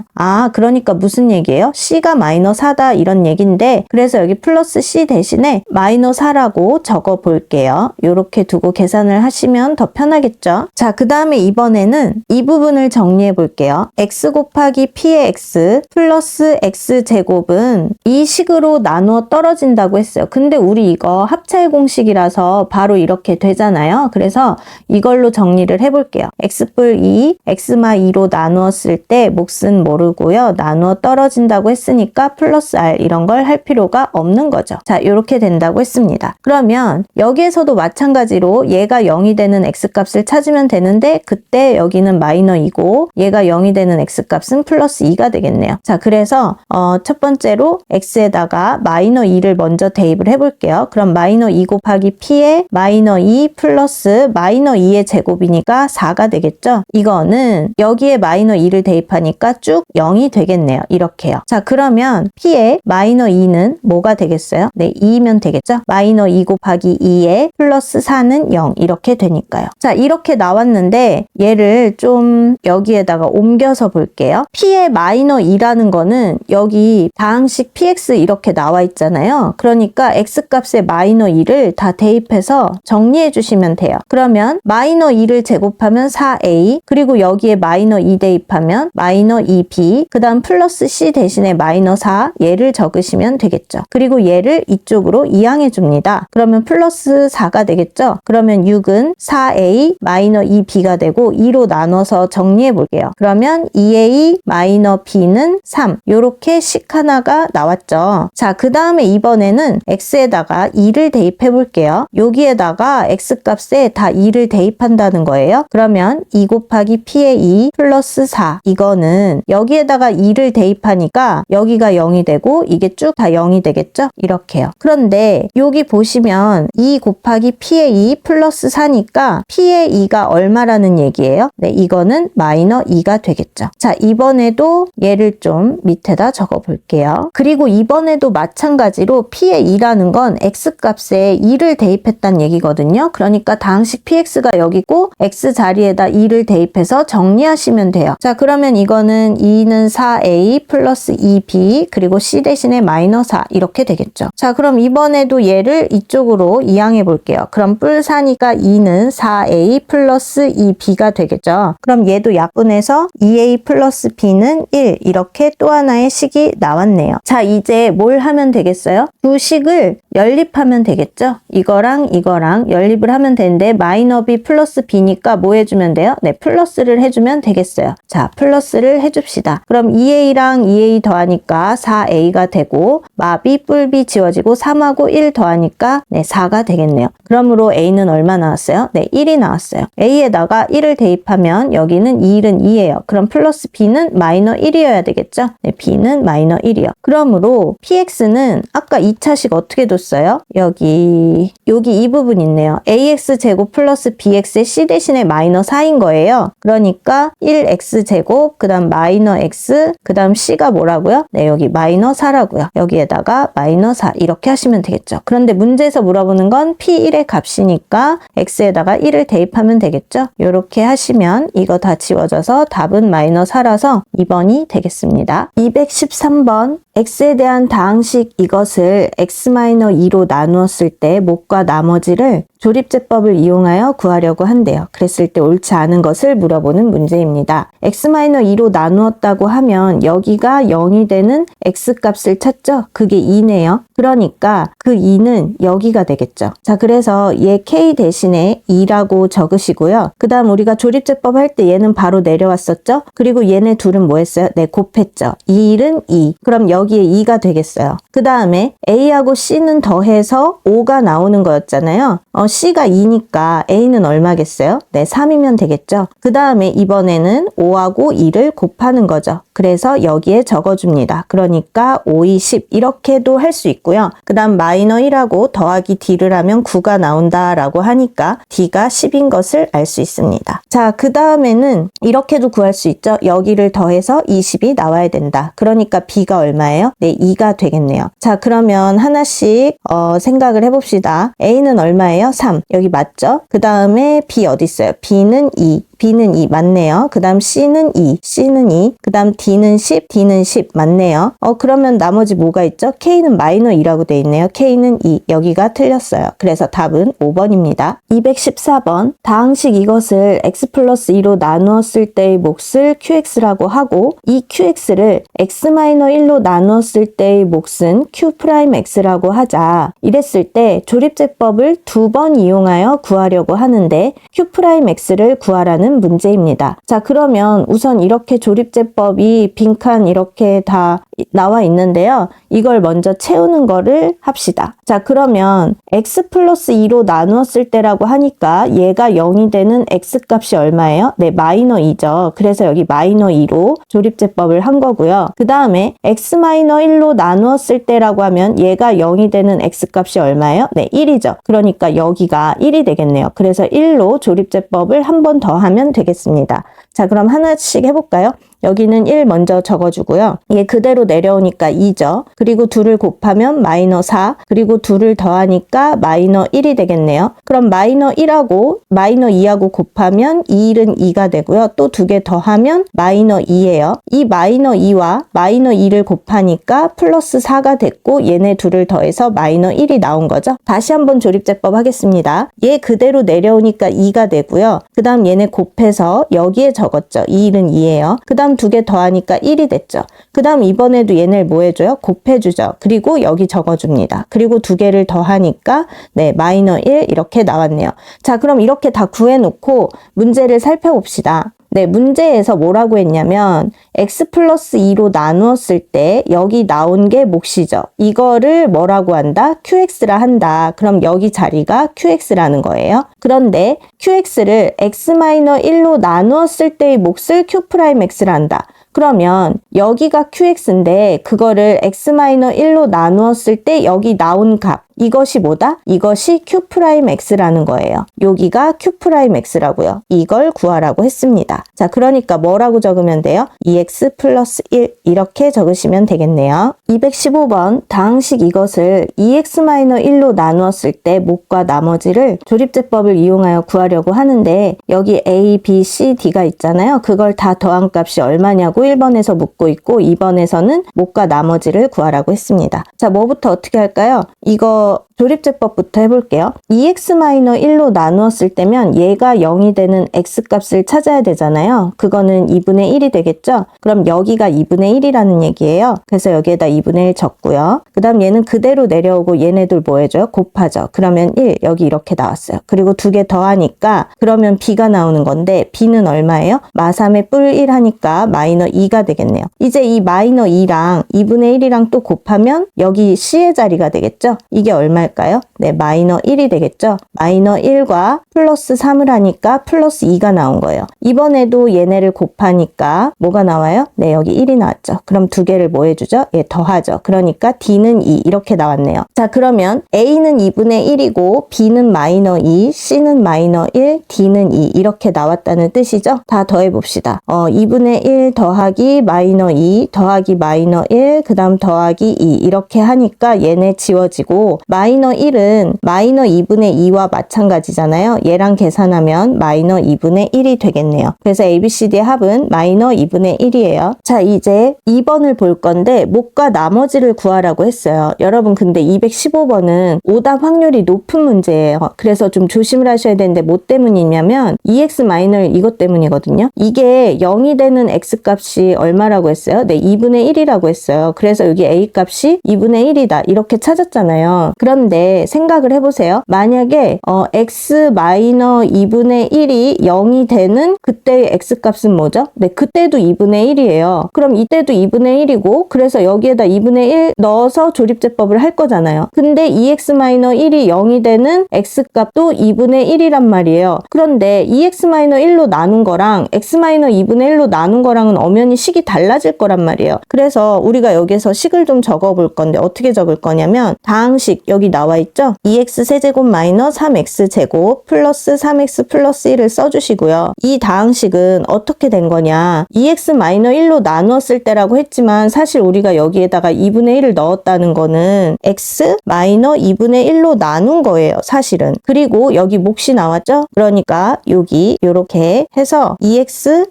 그러니까 무슨 얘기예요? c가 마이너 4다 이런 얘기인데 그래서 여기 플러스 c 대신에 마이너 4라고 적어 볼게요. 이렇게 두고 계산을 하시면 더 편하겠죠? 자, 그 다음에 이번에는 이 부분을 정리해 볼게요. x 곱하기 p의 x 플러스 x제곱은 이 식으로 나누어 떨어진다고 했어요. 근데 우리 이거 합차의 공식이라서 바로 이렇게 되잖아요. 그래서 이걸로 정리를 해볼게요. x뿔 2, x마 2로 나누었을 때 몫은 모르고요. 나누어 떨어진다고 했으니까 플러스 r 이런 걸 할 필요가 없는 거죠. 자, 이렇게 된다고 했습니다. 그러면 여기에서도 마찬가지로 얘가 0이 되는 x값을 찾으면 되는데 그때 여기는 마이너 2고 얘가 0이 되는 x값은 플러스 2가 되겠네요. 자, 그래서 첫 번째로 x에다가 마이너 2를 먼저 대입을 해볼게요. 그럼 마이너 2 곱하기 p의 마이너 2 플러스 마이너 2의 제곱이니까 4가 되겠죠? 이거는 여기에 마이너 2를 대입하니까 쭉 0이 되겠네요. 이렇게요. 자, 그러면 p의 마이너 2는 뭐가 되겠어요? 네, 2면 되겠죠? 마이너 2 곱하기 2에 플러스 4는 0 이렇게 되니까요. 자, 이렇게 나왔는데 얘를 좀 여기에다가 옮겨서 볼게요. p의 마이너 2라는 거는 여기 다항식 px 이렇게 나와 있잖아요. 그러니까 x값의 마이너 2를 다 대입해서 정리해 주시면 돼요. 그러면 마이너 2를 제곱하면 4a 그리고 여기에 마이너 2 대입하면 마이너 2b 그 다음 플러스 c 대신에 마이너 4 얘를 적으시면 되겠죠. 그리고 얘를 이쪽으로 이항해 줍니다. 그러면 플러스 4가 되겠죠. 그러면 6은 4a 마이너 2b가 되고 2로 나눠서 정리해 볼게요. 그러면 2a 마이너 b는 3 요렇게 식 하나가 나왔죠. 자, 그 다음에 이번에는 x에다가 2를 대입해 볼게요. 여기에다가 x값에 다 2를 대입한다는 거예요. 그러면 2 곱하기 p의 2 플러스 4 이거는 여기에다가 2를 대입하니까 여기가 0이 되고 이게 쭉 다 0이 되겠죠? 이렇게요. 그런데 여기 보시면 2 곱하기 p의 2 플러스 4니까 p의 2가 얼마라는 얘기예요? 네, 이거는 마이너 2가 되겠죠. 자, 이번에도 얘를 좀 밑에다 적어 볼게요. 그리고 이번에도 마찬가지로 p의 2라는 건 x값에 2를 대입했다는 얘기거든요. 그러니까 다항식 px가 여기 있고 x 자리에다 2를 대입해서 정리하시면 돼요. 자, 그러면 이거는 2는 4a 플러스 2b 그리고 c 대신에 마이너 4 이렇게 되겠죠. 자, 그럼 이번에도 얘를 이쪽으로 이항해 볼게요. 그럼 뿔 4니까 2는 4a 플러스 2b가 되겠죠. 그럼 얘도 약분해서 2a 플러스 b는 1 이렇게 또 하나의 식이 나왔네요. 자, 이제 뭘 하면 되겠어요? 두 식을 연립하면 되겠죠. 이거랑 이거랑 연립을 하면 되는데 마이너 b 플러스 b니까 뭐 해주면 돼요? 네, 플러스를 해주면 되겠어요. 자, 플러스를 해줍시다. 그럼 2a랑 2a 더하니까 4a가 되고 마비 뿔b 지워지고 3하고 1 더하니까 네, 4가 되겠네요. 그러므로 a는 얼마 나왔어요? 네, 1이 나왔어요. a에다가 1을 대입하면 여기는 2는 2예요. 그럼 플러스 b는 마이너 1이어야 되겠죠? 네, b는 마이너 1이요. 그러므로 px는 아까 2차식 어떻게 뒀어요? 여기 이 부분 있네요. ax 제곱 플러스 bx의 c 대신에 마이너 4인 거예요. 그러니까 1x 제곱 그 다음 마이너 x 그 다음 c가 뭐라고요? 네, 여기 마이너 4라고요. 여기에다가 마이너 4 이렇게 하시면 되겠죠. 그런데 문제에서 물어보는 건 p1의 값이니까 x에다가 1을 대입하면 되겠죠. 이렇게 하시면 이거 다 지워져서 답은 마이너 4라서 2번이 되겠습니다. 213번 x에 대한 다항식 이것을 x-2로 나누었을 때 몫과 나머지를 조립제법을 이용하여 구하려고 한대요. 그랬을 때 옳지 않은 것을 물어보는 문제입니다. x-2로 나누었다고 하면 여기가 0이 되는 x값을 찾죠? 그게 2네요. 그러니까 그 2는 여기가 되겠죠. 자, 그래서 얘 k 대신에 2라고 적으시고요. 그 다음 우리가 조립제법 할 때 얘는 바로 내려왔었죠? 그리고 얘네 둘은 뭐 했어요? 네, 곱했죠. 2는 2. 그럼 여기에 2가 되겠어요. 그 다음에 a하고 c는 더해서 5가 나오는 거였잖아요. c가 2니까 a는 얼마겠어요? 네, 3이면 되겠죠. 그 다음에 이번에는 5하고 2를 곱하는 거죠. 그래서 여기에 적어줍니다. 그러니까 5, 2, 10 이렇게도 할 수 있고요. 그 다음 마이너 1하고 더하기 d를 하면 9가 나온다라고 하니까 d가 10인 것을 알 수 있습니다. 자, 그 다음에는 이렇게도 구할 수 있죠. 여기를 더해서 20이 나와야 된다. 그러니까 b가 얼마예요? 네, 2가 되겠네요. 자, 그러면 하나씩 생각을 해봅시다. a는 얼마예요? 3. 여기 맞죠? 그 다음에 b 어디 있어요? b는 2. B는 2 맞네요. 그 다음 C는 2, C는 2, 그 다음 D는 10, D는 10 맞네요. 그러면 나머지 뭐가 있죠? K는 마이너 2라고 돼 있네요. K는 2, 여기가 틀렸어요. 그래서 답은 5번입니다. 214번, 다항식 이것을 x 플러스 2로 나누었을 때의 몫을 qx라고 하고 이 qx를 x-1로 나누었을 때의 몫은 q'x라고 하자. 이랬을 때 조립제법을 2번 이용하여 구하려고 하는데 q'x를 구하라는 문제입니다. 자, 그러면 우선 이렇게 조립제법이 빈칸 이렇게 다 나와 있는데요. 이걸 먼저 채우는 거를 합시다. 자, 그러면 x 플러스 2로 나누었을 때라고 하니까 얘가 0이 되는 x값이 얼마예요? 네, 마이너 2죠. 그래서 여기 마이너 2로 조립제법을 한 거고요. 그 다음에 x-1로 나누었을 때라고 하면 얘가 0이 되는 x값이 얼마예요? 네, 1이죠. 그러니까 여기가 1이 되겠네요. 그래서 1로 조립제법을 한 번 더 하면 되겠습니다. 자, 그럼 하나씩 해볼까요? 여기는 1 먼저 적어주고요. 얘 그대로 내려오니까 2죠. 그리고 2를 곱하면 마이너 4, 그리고 2를 더하니까 마이너 1이 되겠네요. 그럼 마이너 1하고 마이너 2하고 곱하면 2일은 2가 되고요. 또 2개 더하면 마이너 2예요. 이 마이너 2와 마이너 2를 곱하니까 플러스 4가 됐고 얘네 둘을 더해서 마이너 1이 나온 거죠. 다시 한번 조립제법 하겠습니다. 얘 그대로 내려오니까 2가 되고요. 그 다음 얘네 곱해서 여기에 적었죠. 2일은 2예요. 그 다음 2개 더하니까 1이 됐죠. 그 다음 이번에도 얘네를 뭐 해줘요? 곱해주죠. 그리고 여기 적어줍니다. 그리고 2개를 더하니까 네, 마이너 1 이렇게 나왔네요. 자, 그럼 이렇게 다 구해놓고 문제를 살펴봅시다. 네, 문제에서 뭐라고 했냐면 x 플러스 2로 나누었을 때 여기 나온 게 몫이죠. 이거를 뭐라고 한다? qx라 한다. 그럼 여기 자리가 qx라는 거예요. 그런데 qx를 x-1로 나누었을 때의 몫을 q'x라 한다. 그러면 여기가 qx인데 그거를 x-1로 나누었을 때 여기 나온 값, 이것이 뭐다? 이것이 q'x라는 거예요. 여기가 q'x라고요. 이걸 구하라고 했습니다. 자, 그러니까 뭐라고 적으면 돼요? 2x 플러스 1 이렇게 적으시면 되겠네요. 215번, 다항식 이것을 2x-1로 나누었을 때 몫과 나머지를 조립제법을 이용하여 구하려고 하는데 여기 a, b, c, d가 있잖아요. 그걸 다 더한 값이 얼마냐고 1번에서 묻고 있고 2번에서는 몫과 나머지를 구하라고 했습니다. 자, 뭐부터 어떻게 할까요? 이거 조립제법부터 해볼게요. 2x-1로 나누었을 때면 얘가 0이 되는 x값을 찾아야 되잖아요. 그거는 2분의 1이 되겠죠? 그럼 여기가 2분의 1이라는 얘기예요. 그래서 여기에다 2분의 1 적고요. 그 다음 얘는 그대로 내려오고 얘네들 뭐 해줘요? 곱하죠. 그러면 1, 여기 이렇게 나왔어요. 그리고 2개 더하니까 그러면 b가 나오는 건데 b는 얼마예요? 마3에 뿔 1 하니까 마이너 2가 되겠네요. 이제 이 마이너 2랑 2분의 1이랑 또 곱하면 여기 c의 자리가 되겠죠? 이게 얼마일까요? 네, 마이너 1이 되겠죠? 마이너 1과 플러스 3을 하니까 플러스 2가 나온 거예요. 이번에도 얘네를 곱하니까 뭐가 나와요? 네, 여기 1이 나왔죠. 그럼 두 개를 뭐 해주죠? 예, 더하죠. 그러니까 D는 2 이렇게 나왔네요. 자, 그러면 A는 2분의 1이고 B는 마이너 2, C는 마이너 1, D는 2 이렇게 나왔다는 뜻이죠? 다 더해봅시다. 2분의 1 더하기 마이너 2 더하기 마이너 1 그 다음 더하기 2 이렇게 하니까 얘네 지워지고 마이너 1은 마이너 2분의 2와 마찬가지잖아요. 얘랑 계산하면 마이너 2분의 1이 되겠네요. 그래서 ABCD의 합은 마이너 2분의 1이에요. 자, 이제 2번을 볼 건데 몫과 나머지를 구하라고 했어요. 여러분 근데 215번은 오답 확률이 높은 문제예요. 그래서 좀 조심을 하셔야 되는데 뭐 때문이냐면 2x 마이너 1 이것 때문이거든요. 이게 0이 되는 x값이 얼마라고 했어요? 네, 2분의 1이라고 했어요. 그래서 여기 a값이 2분의 1이다 이렇게 찾았잖아요. 그런데 생각을 해보세요. 만약에 x 마이너 2분의 1이 0이 되는 그때의 x값은 뭐죠? 네, 그때도 2분의 1이에요. 그럼 이때도 2분의 1이고 그래서 여기에다 2분의 1 넣어서 조립제법을 할 거잖아요. 근데 2x-1이 0이 되는 x값도 2분의 1이란 말이에요. 그런데 2x-1로 나눈 거랑 x-2분의 1로 나눈 거랑은 엄연히 식이 달라질 거란 말이에요. 그래서 우리가 여기서 식을 좀 적어 볼 건데 어떻게 적을 거냐면 다항식 여기 나와 있죠? 2x 세제곱 마이너스 3x 제곱 플러스 3x 플러스 1을 써주시고요. 이 다항식은 어떻게 된 거냐? 2x 마이너스 1로 나누었을 때라고 했지만 사실 우리가 여기에다가 2분의 1을 넣었다는 거는 x 마이너스 2분의 1로 나눈 거예요. 사실은. 그리고 여기 몫이 나왔죠? 그러니까 여기 이렇게 해서 2x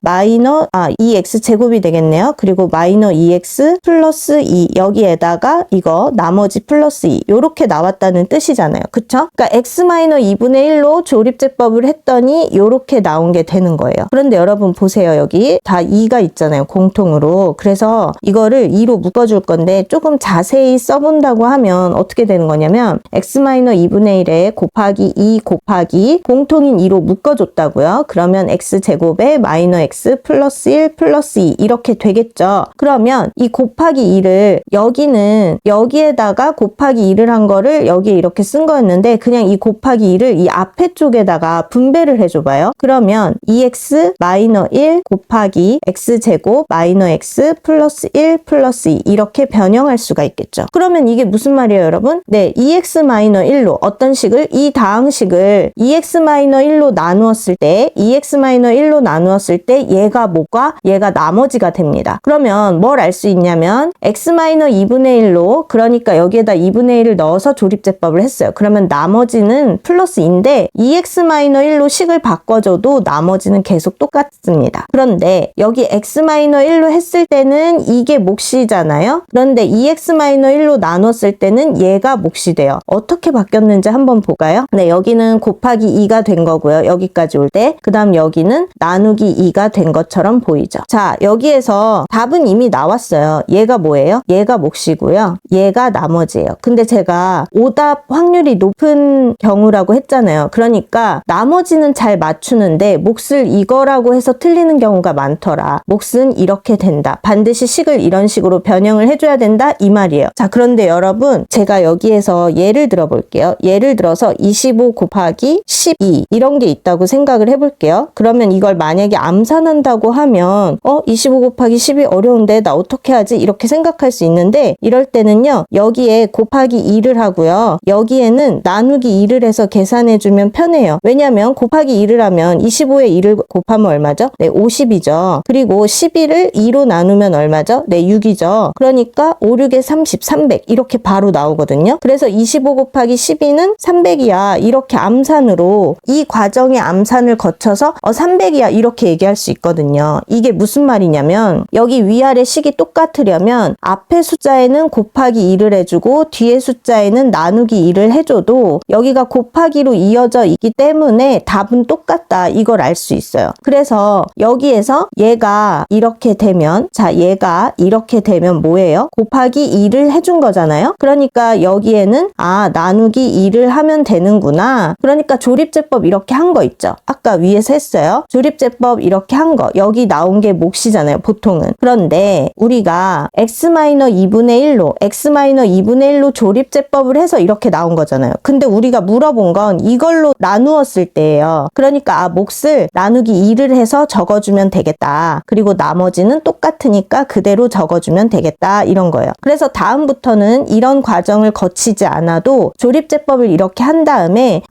제곱이 되겠네요. 그리고 마이너스 2x 플러스 2 여기에다가 이거 나머지 플러스 2 이렇게 나왔다는 뜻이잖아요. 그쵸? 그러니까 x 마이너스 2분의 1로 조립제법을 했더니 이렇게 나온 게 되는 거예요. 그런데 여러분 보세요. 여기 다 2가 있잖아요. 공통으로. 그래서 이거를 2로 묶어줄 건데 조금 자세히 써본다고 하면 어떻게 되는 거냐면 x 마이너스 2분의 1에 곱하기 2 곱하기 공통인 2로 묶어줬다고요. 그러면 x제곱에 마이너스 x 플러스 1 플러스 2 이렇게 되겠죠. 그러면 이 곱하기 2를 여기는 여기에다가 곱하기 2를 한 거를 여기에 이렇게 쓴 거였는데 그냥 이 곱하기 2를 이 앞에 쪽에다가 분배를 해줘봐요. 그러면 2x 마이너스 1 곱하기 x제곱 마이너스 x 플러스 1 플러스 2 이렇게 변형할 수가 있겠죠. 그러면 이게 무슨 말이에요, 여러분? 네, 2x 마이너스 1로 어떤 식을? 이 다항식을 2x 마이너스 1로 나누었을 때 2x 마이너스 1로 나누었을 때 얘가 뭐가? 얘가 나머지가 됩니다. 그러면 뭘 알 수 있냐면 x 마이너스 2분의 1로 그러니까 여기에다 2분의 1을 넣어서 조립제법을 했어요. 그러면 나머지는 플러스 2인데 2x 마이너스 1로 식을 바꿔줘도 나머지는 계속 똑같습니다. 그런데 여기 x 마이너스 1로 했을 때는 이게 몫이잖아요. 그런데 2x 마이너스 1로 나눴을 때는 얘가 몫이 돼요. 어떻게 바뀌었는지 한번 볼까요? 네, 여기는 곱하기 2가 된 거고요. 여기까지 올 때. 그 다음 여기는 나누기 2가 된 것처럼 보이죠. 자, 여기에서 답은 이미 나왔어요. 얘가 뭐예요? 얘가 몫이고요. 얘가 나머지예요. 근데 제가 오답 확률이 높은 경우라고 했잖아요. 그러니까 나머지는 잘 맞추는데 몫을 이거라고 해서 틀리는 경우가 많더라. 몫은 이렇게 된다. 반드시 식을 이런 식으로 변형을 해줘야 된다. 이 말이에요. 자, 그런데 여러분 제가 여기에서 예를 들어 볼게요. 예를 들어서 25 곱하기 12 이런 게 있다고 생각을 해볼게요. 그러면 이걸 만약에 암산한다고 하면 25 곱하기 12 어려운데 나 어떻게 하지? 이렇게 생각할 수 있는데 이럴 때는요. 여기에 곱하기 2를 하고요. 여기에는 나누기 2를 해서 계산해주면 편해요. 왜냐면 곱하기 2를 하면 25에 2를 곱하면 얼마죠? 네, 50이죠. 그리고 12를 2로 나누면 얼마죠? 네, 6이죠. 그러니까 5, 6에 30, 300 이렇게 바로 나오거든요. 그래서 25 곱하기 12는 300이야. 이렇게 암산으로 이 과정의 암산을 거쳐서 300이야. 이렇게 얘기할 수 있거든요. 이게 무슨 말이냐면 여기 위아래 식이 똑같으려면 앞에 숫자에는 곱하기 2를 해주고 뒤에 숫자에는 나누기 2를 해줘도 여기가 곱하기로 이어져 있기 때문에 답은 똑같다. 이걸 알 수 있어요. 그래서 여기에서 얘가 이렇게 되면 자 얘가 이렇게 되면 뭐예요? 곱하기 2를 해준 거잖아요. 그러니까 여기에는 나누기 2를 하면 되는구나. 그러니까 조립제법 이렇게 한 거 있죠. 아까 위에서 했어요. 조립제법 이렇게 한 거. 여기 나온 게 몫이잖아요. 보통은. 그런데 우리가 x-2분의 1로 조립제법을 해서 이렇게 나온 거잖아요. 근데 우리가 물어본 건 이걸로 나누었을 때예요. 그러니까 몫을 나누기 2를 해서 적어주면 되겠다. 그리고 나머지는 똑같으니까 그대로 적어주면 되겠다. 이런 거예요. 그래서 다음부터는 이런 과정을 거치지 않아도 조립제법을 이렇게 한 다음에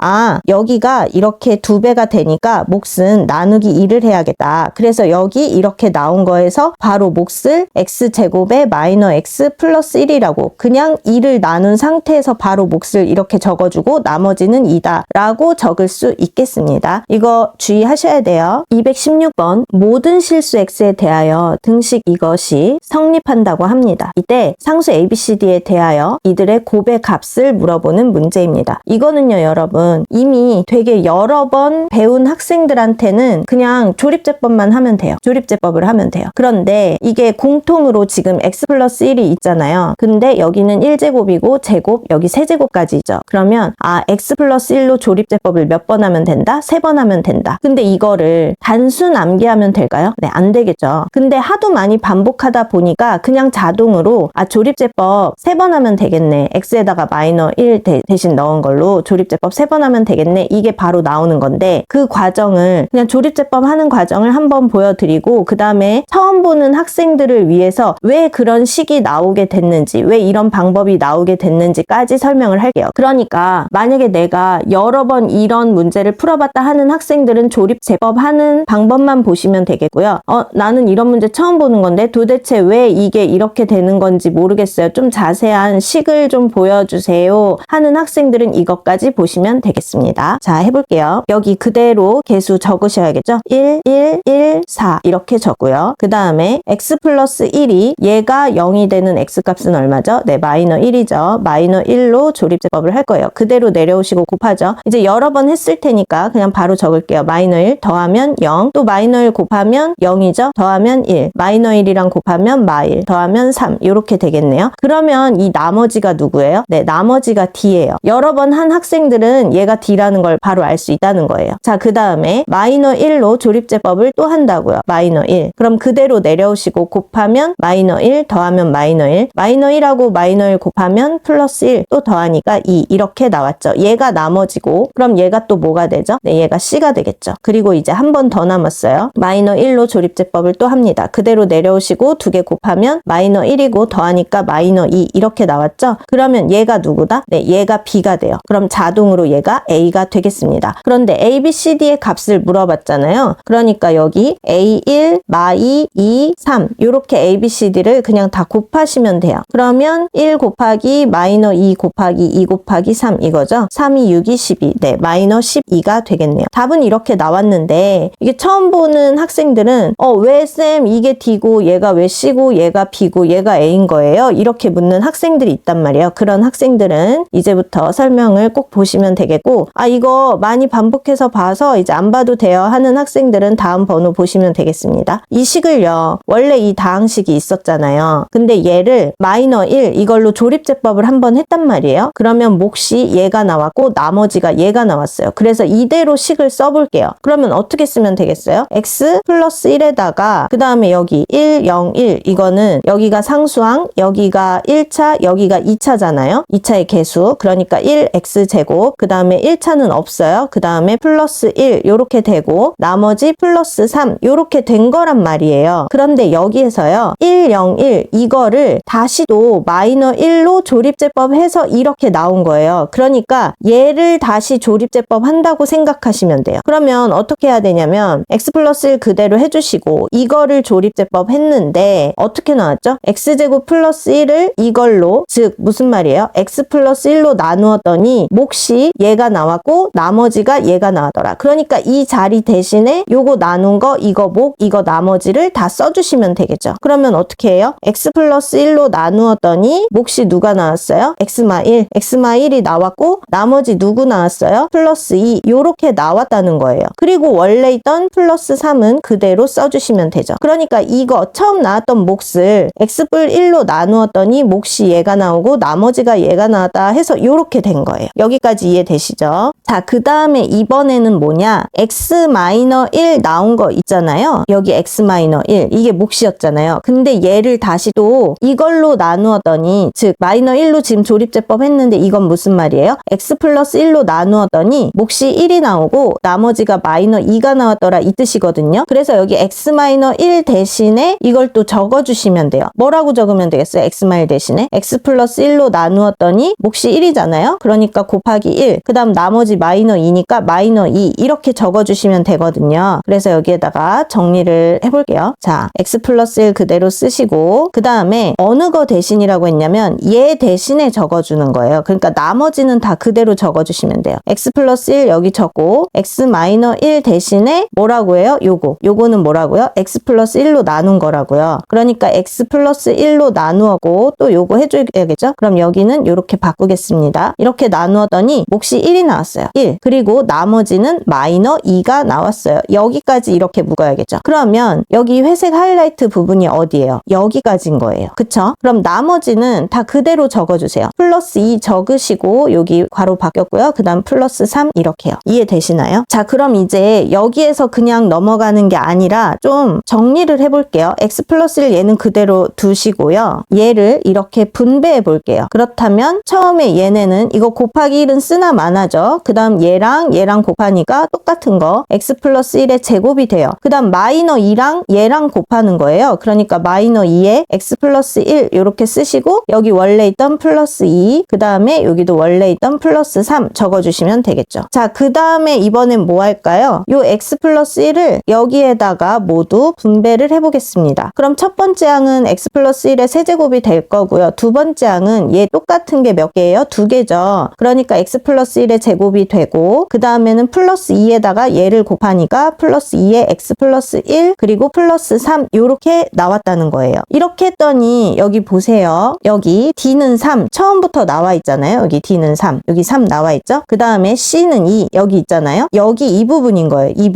여기가 이렇게 2배가 되니까 몫은 나누기 2를 해야겠다. 그래서 여기 이렇게 나온 거에서 바로 몫을 x제곱에 마이너스 x 플러스 1이라고 그냥 2를 나눈 상태에서 바로 몫을 이렇게 적어주고 나머지는 2다 라고 적을 수 있겠습니다. 이거 주의하셔야 돼요. 216번 모든 실수 x에 대하여 등식 이것이 성립한다고 합니다. 이때 상수 ABCD에 대하여 이들의 곱의 값을 물어보는 문제입니다. 이거는요 여러분 이미 되게 여러 번 배운 학생들한테는 그냥 조립제법만 하면 돼요. 조립제법을 하면 돼요. 그런데 이게 공통으로 지금 x 플러스 1이 있잖아요. 근데 여기는 1제곱이고 제곱 여기 세제곱까지죠. 그러면 x 플러스 1로 조립제법을 몇 번 하면 된다? 3번 하면 된다. 근데 이거를 단순 암기하면 될까요? 네, 안 되겠죠. 근데 하도 많이 반복하다 보니까 그냥 자동으로 조립제법 3번 하면 되겠네. x에다가 마이너스 1 대신 넣은 걸로 조립제법 3번 하면 되겠네. 이게 바로 나오는 건데 그 과정을 그냥 조립제법 하는 과정을 한번 보여드리고 그 다음에 처음 보는 학생들을 위해서 왜 그런 식이 나오게 됐는지 왜 이런 방법이 나오게 됐는지 문제까지 설명을 할게요. 그러니까 만약에 내가 여러 번 이런 문제를 풀어봤다 하는 학생들은 조립제법 하는 방법만 보시면 되겠고요. 나는 이런 문제 처음 보는 건데 도대체 왜 이게 이렇게 되는 건지 모르겠어요. 좀 자세한 식을 좀 보여주세요 하는 학생들은 이것까지 보시면 되겠습니다. 자, 해볼게요. 여기 그대로 개수 적으셔야겠죠? 1, 1, 1, 4 이렇게 적고요. 그 다음에 x 플러스 1이 얘가 0이 되는 x값은 얼마죠? 네, 마이너 1이죠. 마이너 1로 조립제법을 할 거예요. 그대로 내려오시고 곱하죠. 이제 여러 번 했을 테니까 그냥 바로 적을게요. 마이너 1 더하면 0, 또 마이너 1 곱하면 0이죠. 더하면 1, 마이너 1이랑 곱하면 마1 더하면 3 이렇게 되겠네요. 그러면 이 나머지가 누구예요? 네, 나머지가 d예요. 여러 번 한 학생들은 얘가 d라는 걸 바로 알 수 있다는 거예요. 자, 그 다음에 마이너 1로 조립제법을 또 한다고요. 마이너 1. 그럼 그대로 내려오시고 곱하면 마이너 1 더하면 마이너 1. 마이너 1하고 마이너 1 곱하면 플러스 1 또 더하니까 2 이렇게 나왔죠. 얘가 나머지고 그럼 얘가 또 뭐가 되죠? 네, 얘가 C가 되겠죠. 그리고 이제 한 번 더 남았어요. 마이너 1로 조립제법을 또 합니다. 그대로 내려오시고 두 개 곱하면 마이너 1이고 더하니까 마이너 2 이렇게 나왔죠. 그러면 얘가 누구다? 네, 얘가 B가 돼요. 그럼 자동으로 얘가 A가 되겠습니다. 그런데 A, B, C, D의 값을 물어봤잖아요. 그러니까 여기 A1, 마2, 2, 3 이렇게 A, B, C, D를 그냥 다 곱하시면 돼요. 그러면 1 곱하기 마이너 2 곱하기 2 곱하기 3 이거죠. 3이 6이 12. 네, 마이너 12가 되겠네요. 답은 이렇게 나왔는데 이게 처음 보는 학생들은 왜 쌤 이게 D고 얘가 왜 C고 얘가 B고 얘가 A인 거예요? 이렇게 묻는 학생들이 있단 말이에요. 그런 학생들은 이제부터 설명을 꼭 보시면 되겠고 이거 많이 반복해서 봐서 이제 안 봐도 돼요 하는 학생들은 다음 번호 보시면 되겠습니다. 이 식을요. 원래 이 다항식이 있었잖아요. 근데 얘를 마이너 1 이걸로 조립제법을 한번 했단 말이에요. 그러면 몫이 얘가 나왔고 나머지가 얘가 나왔어요. 그래서 이대로 식을 써볼게요. 그러면 어떻게 쓰면 되겠어요? x 플러스 1에다가 그 다음에 여기 1, 0, 1 이거는 여기가 상수항, 여기가 1차, 여기가 2차잖아요. 2차의 개수. 그러니까 1x제곱 그 다음에 1차는 없어요. 그 다음에 플러스 1 요렇게 되고 나머지 플러스 3 요렇게 된 거란 말이에요. 그런데 여기에서요 1, 0, 1 이거를 다시 또 마이너 1로 조립제법 해서 이렇게 나온 거예요. 그러니까 얘를 다시 조립제법 한다고 생각하시면 돼요. 그러면 어떻게 해야 되냐면 x 플러스 1 그대로 해주시고 이거를 조립제법 했는데 어떻게 나왔죠? x제곱 플러스 1을 이걸로 즉 무슨 말이에요? x 플러스 1로 나누었더니 몫이 얘가 나왔고 나머지가 얘가 나왔더라. 그러니까 이 자리 대신에 요거 나눈 거 이거 몫 이거 나머지를 다 써주시면 되겠죠. 그러면 어떻게 해요? x 플러스 1로 나누었더니 몫이 누가 나왔어요? x마 1 x마 1이 나왔고 나머지 누구 나왔어요? 플러스 2 요렇게 나왔다는 거예요. 그리고 원래 있던 플러스 3은 그대로 써주시면 되죠. 그러니까 이거 처음 나왔던 몫을 x뿔 1로 나누었더니 몫이 얘가 나오고 나머지가 얘가 나왔다 해서 요렇게 된 거예요. 여기까지 이해되시죠? 자, 그 다음에 이번에는 뭐냐? x-1 나온 거 있잖아요. 여기 x-1 이게 몫이었잖아요. 근데 얘를 다시 또 이걸로 나누었더니 즉 마이너 1로 지금 조립제법 했는데 이건 무슨 말이에요? x 플러스 1로 나누었더니 몫이 1이 나오고 나머지가 마이너 2가 나왔더라 이 뜻이거든요. 그래서 여기 x-1 대신에 이걸 또 적어주시면 돼요. 뭐라고 적으면 되겠어요? x-1 대신에 x 플러스 1로 나누었더니 몫이 1이잖아요. 그러니까 곱하기 1 그 다음 나머지 마이너 2니까 마이너 2 이렇게 적어주시면 되거든요. 그래서 여기에다가 정리를 해볼게요. 자, x 플러스 1 그대로 쓰시고 그 다음에 어느 거 대신이라고 했냐면 얘 대신에 적어주는 거예요. 그러니까 나머지는 다 그대로 적어주시면 돼요. x 플러스 1 여기 적고 x 마이너 1 대신에 뭐라고 해요? 요거는 뭐라고요? x 플러스 1로 나눈 거라고요. 그러니까 x 플러스 1로 나누었고 또 요거 해줘야겠죠? 그럼 여기는 이렇게 바꾸겠습니다. 이렇게 나누었더니 몫이 1이 나왔어요. 1 그리고 나머지는 마이너 2가 나왔어요. 여기까지 이렇게 묶어야겠죠. 그러면 여기 회색 하이라이트 부분이 어디예요? 여기까지인 거예요. 그쵸? 그럼 나머지는 다 그대로 적어주세요. 플러스 2 적으시고 여기 괄호 바뀌었고요. 그 다음 플러스 3 이렇게요. 이해되시나요? 자, 그럼 이제 여기에서 그냥 넘어가는 게 아니라 좀 정리를 해볼게요. x 플러스 1 얘는 그대로 두시고요. 얘를 이렇게 분배해 볼게요. 그렇다면 처음에 얘네는 이거 곱하기 1은 쓰나 마나죠. 그 다음 얘랑 곱하니까 똑같은 거 x 플러스 1의 제곱이 돼요. 그 다음 마이너 2랑 얘랑 곱하는 거예요. 그러니까 마이너 2에 x 플러스 1 이렇게 쓰시고 여기 원래 있던 플러스 플러스 2, 그 다음에 여기도 원래 있던 플러스 3 적어주시면 되겠죠. 자, 그 다음에 이번엔 뭐 할까요? 요 x 플러스 1을 여기에다가 모두 분배를 해보겠습니다. 그럼 첫 번째 항은 x 플러스 1의 세제곱이 될 거고요. 두 번째 항은 얘 똑같은 게 몇 개예요? 2개죠. 그러니까 x 플러스 1의 제곱이 되고 그 다음에는 플러스 2에다가 얘를 곱하니까 플러스 2에 x 플러스 1 그리고 플러스 3 이렇게 나왔다는 거예요. 이렇게 했더니 여기 보세요. 여기 d는 3 처음부터 나와 있잖아요. 여기 d는 3 여기 3 나와 있죠. 그 다음에 c는 2 여기 있잖아요. 여기 이 부분인 거예요. 이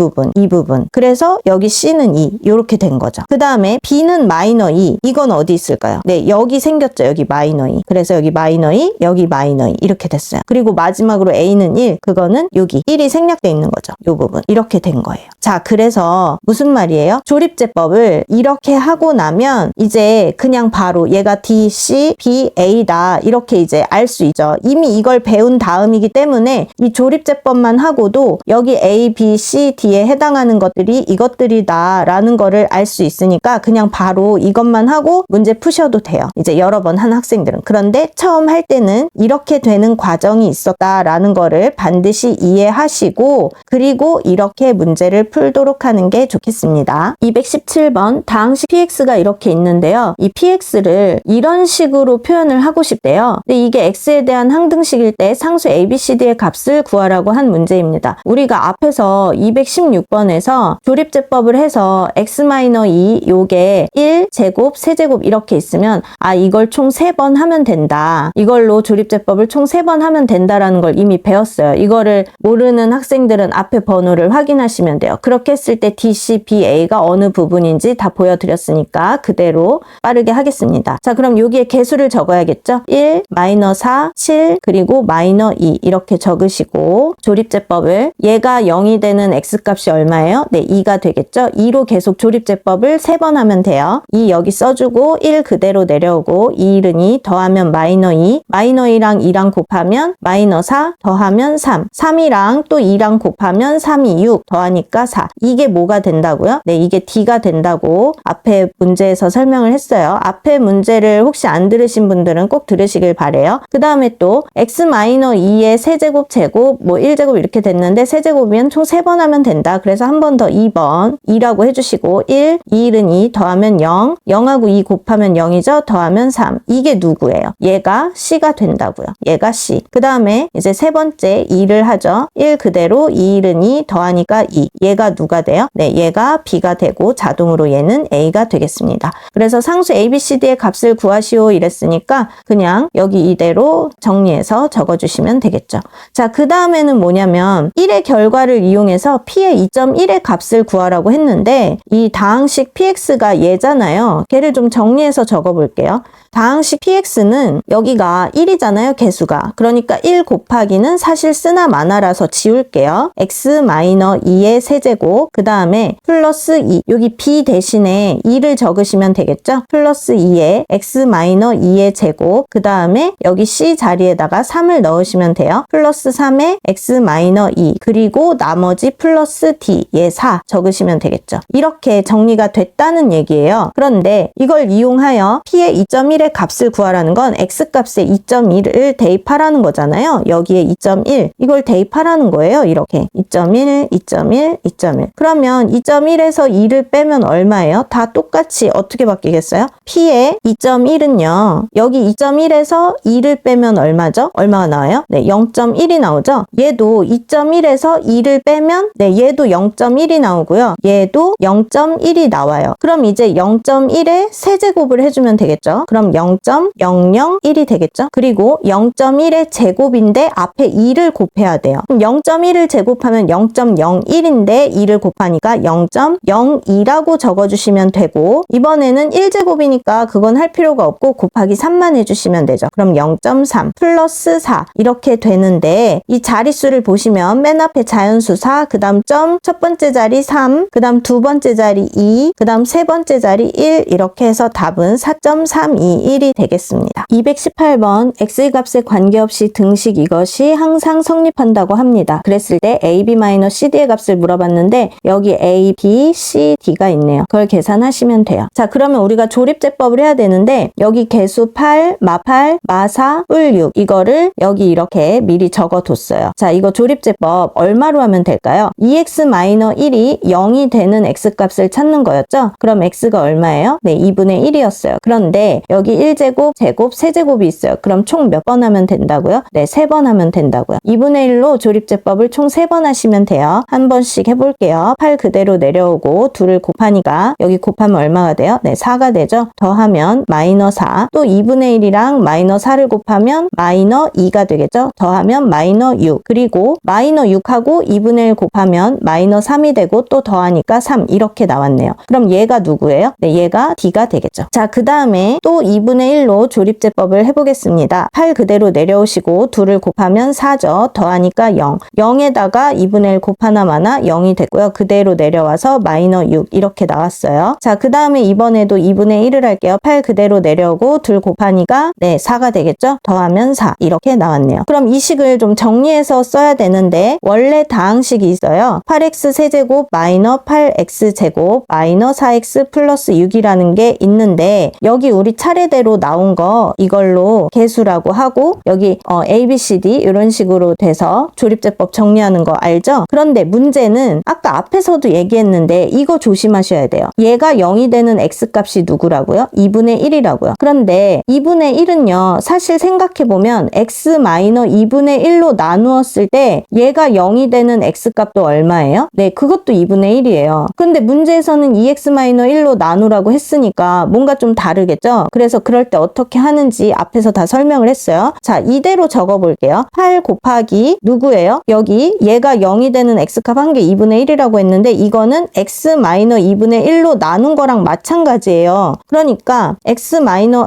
부분. 그래서 여기 c는 2 이렇게 된 거죠. 그 다음에 b는 마이너 2 이건 어디 있을까요? 네, 여기 생겼죠. 여기 마이너 2. 그래서 여기 마이너 2 여기 마이너 2 이렇게 됐어요. 그리고 마지막으로 a는 1 그거는 여기 1이 생략돼 있는 거죠. 이 부분 이렇게 된 거예요. 자, 그래서 무슨 말이에요? 조립제법을 이렇게 하고 나면 이제 그냥 바로 얘가 D, C, B, A다 이렇게 이제 알 수 있죠. 이미 이걸 배운 다음이기 때문에 이 조립제법만 하고도 여기 A, B, C, D에 해당하는 것들이 이것들이다 라는 거를 알 수 있으니까 그냥 바로 이것만 하고 문제 푸셔도 돼요. 이제 여러 번 한 학생들은. 그런데 처음 할 때는 이렇게 되는 과정이 있었다라는 거를 반드시 이해하시고 그리고 이렇게 문제를 풀도록 하는 게 좋겠습니다. 217번 다항식 px가 이렇게 있는데요. 이 px를 이런 식으로 표현을 하고 싶대요. 근데 이게 x에 대한 항등식일 때 상수 abcd의 값을 구하라고 한 문제입니다. 우리가 앞에서 216번에서 조립제법을 해서 x-2 요게 1 제곱 세제곱 이렇게 있으면 아 이걸 총 3번 하면 된다. 이걸로 조립제법을 총 3번 하면 된다라는 걸 이미 배웠어요. 이거를 모르는 학생들은 앞에 번호를 확인하시면 돼요. 그렇게 했을 때 D, C, B, A가 어느 부분인지 다 보여드렸으니까 그대로 빠르게 하겠습니다. 자, 그럼 여기에 개수를 적어야겠죠? 1, 마이너 4, 7, 그리고 마이너 2 이렇게 적으시고 조립제법을 얘가 0이 되는 x값이 얼마예요? 네, 2가 되겠죠? 2로 계속 조립제법을 3번 하면 돼요. 2 여기 써주고 1 그대로 내려오고 2는 2 더하면 마이너 2 마이너 2랑 2랑 곱하면 마이너 4 더하면 3 3이랑 또 2랑 곱하면 3이 6 더하니까 4 이게 뭐가 된다고요? 네, 이게 D가 된다고 앞에 문제에서 설명을 했어요. 앞에 문제를 혹시 안 들으신 분들은 꼭 들으시길 바래요. 그 다음에 또 x-2의 세제곱 제곱 뭐 1제곱 이렇게 됐는데 세제곱이면 총 3번 하면 된다. 그래서 한 번 더 2번 2라고 해주시고 1, 2는 2 더하면 0 0하고 2 곱하면 0이죠. 더하면 3 이게 누구예요? 얘가 C가 된다고요. 얘가 C. 그 다음에 이제 세 번째 2를 하죠. 1 그대로 2는 2 더하니까 2 얘가 누가 돼요? 네, 얘가 B가 되고 자동으로 얘는 A가 되겠습니다. 그래서 상수 ABCD의 값을 구하시오 이랬으니까 그냥 여기 이대로 정리해서 적어주시면 되겠죠. 자, 그 다음에는 뭐냐면 1의 결과를 이용해서 P의 2.1의 값을 구하라고 했는데 이 다항식 PX가 얘잖아요. 걔를 좀 정리해서 적어볼게요. 다항식 px는 여기가 1이잖아요. 개수가. 그러니까 1 곱하기는 사실 쓰나 마나라서 지울게요. x-2의 세제곱 그 다음에 플러스 2 여기 b 대신에 2를 적으시면 되겠죠. 플러스 2의 x-2의 제곱 그 다음에 여기 c 자리에다가 3을 넣으시면 돼요. 플러스 3의 x-2 그리고 나머지 플러스 d 얘 4 적으시면 되겠죠. 이렇게 정리가 됐다는 얘기예요. 그런데 이걸 이용하여 p의 2.1의 값을 구하라는 건 x값에 2.1을 대입하라는 거잖아요. 여기에 2.1 이걸 대입하라는 거예요. 이렇게 2.1, 2.1, 2.1 그러면 2.1에서 2를 빼면 얼마예요? 다 똑같이 어떻게 바뀌겠어요? p의 2.1은요. 여기 2.1에서 2를 빼면 얼마죠? 얼마가 나와요? 네, 0.1이 나오죠? 얘도 2.1에서 2를 빼면 네, 얘도 0.1이 나오고요. 얘도 0.1이 나와요. 그럼 이제 0.1의 세제곱을 해주면 되겠죠? 그럼 0.001이 되겠죠? 그리고 0.1의 제곱인데 앞에 2를 곱해야 돼요. 그럼 0.1을 제곱하면 0.01인데 2를 곱하니까 0.02라고 적어주시면 되고 이번에는 1제곱이니까 그건 할 필요가 없고 곱하기 3만 해주시면 되죠. 그럼 0.3 플러스 4 이렇게 되는데 이 자릿수를 보시면 맨 앞에 자연수 4 그 다음 점 첫 번째 자리 3 그 다음 두 번째 자리 2 그 다음 세 번째 자리 1 이렇게 해서 답은 4.321이 되겠습니다. 218번 x의 값에 관계없이 등식 이것이 항상 성립한다고 합니다. 그랬을 때 ab-cd의 값을 물어봤는데 나왔는데 여기 A, B, C, D가 있네요. 그걸 계산하시면 돼요. 자, 그러면 우리가 조립제법을 해야 되는데 여기 개수 8, 마8, 마4, 뿔6 이거를 여기 이렇게 미리 적어뒀어요. 자, 이거 조립제법 얼마로 하면 될까요? 2x-1이 0이 되는 x값을 찾는 거였죠? 그럼 x가 얼마예요? 네, 2분의 1이었어요. 그런데 여기 1제곱, 제곱, 세제곱이 있어요. 그럼 총 몇 번 하면 된다고요? 네, 3번 하면 된다고요. 2분의 1로 조립제법을 총 3번 하시면 돼요. 한 번씩 해볼게요. 8 그대로 내려오고 2를 곱하니까 여기 곱하면 얼마가 돼요? 네, 4가 되죠? 더하면 마이너 4. 또 2분의 1이랑 마이너 4를 곱하면 마이너 2가 되겠죠? 더하면 마이너 6. 그리고 마이너 6하고 2분의 1 곱하면 마이너 3이 되고 또 더하니까 3 이렇게 나왔네요. 그럼 얘가 누구예요? 네, 얘가 D가 되겠죠. 자, 그 다음에 또 2분의 1로 조립제법을 해보겠습니다. 8 그대로 내려오시고 2를 곱하면 4죠. 더하니까 0. 0에다가 2분의 1 곱하나 마나 0이 됐고요. 그대로 내려와서 마이너 6 이렇게 나왔어요. 자, 그 다음에 이번에도 2분의 1을 할게요. 8 그대로 내려오고 2 곱하니까 네, 4가 되겠죠? 더하면 4 이렇게 나왔네요. 그럼 이 식을 좀 정리해서 써야 되는데 원래 다항식이 있어요. 8x 세제곱 마이너 8x 제곱 마이너 4x 플러스 6이라는 게 있는데 여기 우리 차례대로 나온 거 이걸로 개수라고 하고 여기 A, B, C, D 이런 식으로 돼서 조립제법 정리하는 거 알죠? 그런데 문제는 아까 앞에서도 얘기했는데 이거 조심하셔야 돼요. 얘가 0이 되는 x값이 누구라고요? 2분의 1이라고요. 그런데 2분의 1은요. 사실 생각해보면 x-2분의 1로 나누었을 때 얘가 0이 되는 x값도 얼마예요? 네, 그것도 2분의 1이에요. 근데 문제에서는 2x-1로 나누라고 했으니까 뭔가 좀 다르겠죠? 그래서 그럴 때 어떻게 하는지 앞에서 다 설명을 했어요. 자, 이대로 적어볼게요. 8 곱하기 누구예요? 여기 얘가 0이 되는 x값 한 게 2분의 1이라고 했는데 이거는 x-2분의 1로 나눈 거랑 마찬가지예요. 그러니까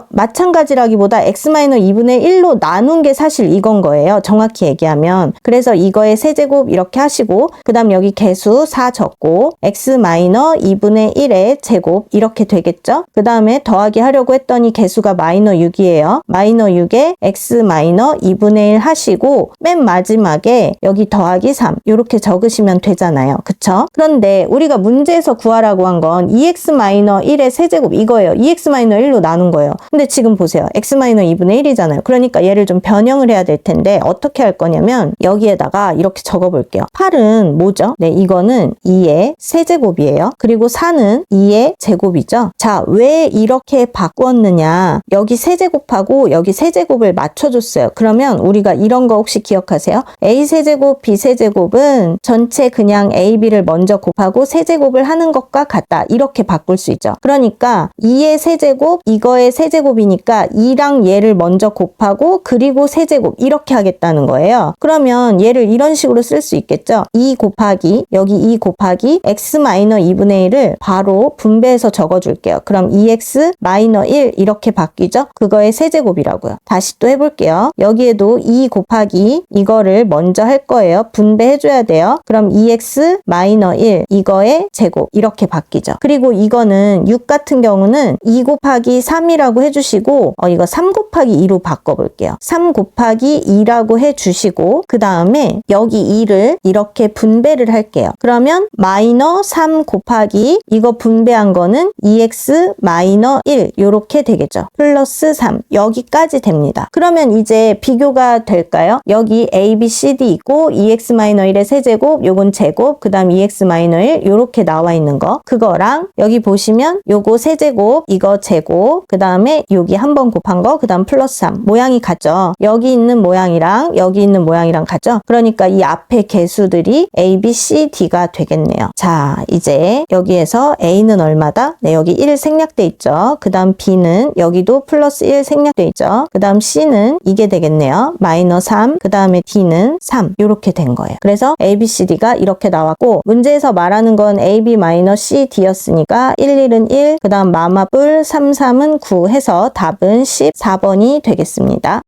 마찬가지라기보다 x-2분의 1로 나눈 게 사실 이건 거예요. 정확히 얘기하면. 그래서 이거의 세제곱 이렇게 하시고 그 다음 여기 개수 4 적고 x-2분의 1의 제곱 이렇게 되겠죠? 그 다음에 더하기 하려고 했더니 개수가 마이너 6이에요. 마이너 6에 x-2분의 1 하시고 맨 마지막에 여기 더하기 3 이렇게 적으시면 되잖아요. 그쵸? 그런데 우리가 문제에서 구하라고 한 건 2x-1의 세제곱 이거예요. 2x-1로 나눈 거예요. 근데 지금 보세요. x-2분의 1이잖아요. 그러니까 얘를 좀 변형을 해야 될 텐데 어떻게 할 거냐면 여기에다가 이렇게 적어볼게요. 8은 뭐죠? 네, 이거는 2의 세제곱이에요. 그리고 4는 2의 제곱이죠. 자, 왜 이렇게 바꾸었느냐? 여기 세제곱하고 여기 세제곱을 맞춰줬어요. 그러면 우리가 이런 거 혹시 기억하세요? a 세제곱, b 세제곱은 전체 그냥 a, b를 먼저 곱하고 세제곱을 하는 것과 같다. 이렇게 바꿀 수 있죠. 그러니까 2의 세제곱, 이거의 세제곱이니까 2랑 얘를 먼저 곱하고 그리고 세제곱 이렇게 하겠다는 거예요. 그러면 얘를 이런 식으로 쓸 수 있겠죠. 2 곱하기 여기 2 곱하기 x-2분의 1을 바로 분배해서 적어줄게요. 그럼 2x-1 이렇게 바뀌죠. 그거의 세제곱이라고요. 다시 또 해볼게요. 여기에도 2 곱하기 이거를 먼저 할 거예요. 분배해줘야 돼요. 그럼 2x-1 이거의 제곱 이렇게 바뀌죠. 그리고 이거는 6 같은 경우는 2 곱하기 3이라고 해주시고 이거 3 곱하기 2로 바꿔볼게요. 3 곱하기 2라고 해주시고 그 다음에 여기 2를 이렇게 분배를 할게요. 그러면 마이너 3 곱하기 이거 분배한 거는 2x-1 이렇게 되겠죠. 플러스 3 여기까지 됩니다. 그러면 이제 비교가 될까요? 여기 a, b, c, d 있고 2x-1의 세제곱 요건 제곱 그 다음 2x-1 이렇게 나와 있는 거 그거랑 여기 보시면 요거 세제곱 이거 제곱 그 다음에 여기 한 번 곱한 거 그 다음 플러스 3 모양이 같죠. 여기 있는 모양이랑 여기 있는 모양이랑 같죠. 그러니까 이 앞에 개수들이 a, b, c, d가 되겠네요. 자, 이제 여기에서 a는 얼마다? 네, 여기 1 생략돼 있죠. 그 다음 b는 여기도 플러스 1 생략돼 있죠. 그 다음 c는 이게 되겠네요. 마이너 3 그 다음에 d는 3 이렇게 된 거예요. 그래서 a, b, c, d가 이렇게 나왔고 문제에서 말하는 건 a, b, 마이너 c, d였으니까 1, 1은 1 그 다음 마마뿔 3, 3은 9 해서 답은 14번이 되겠습니다.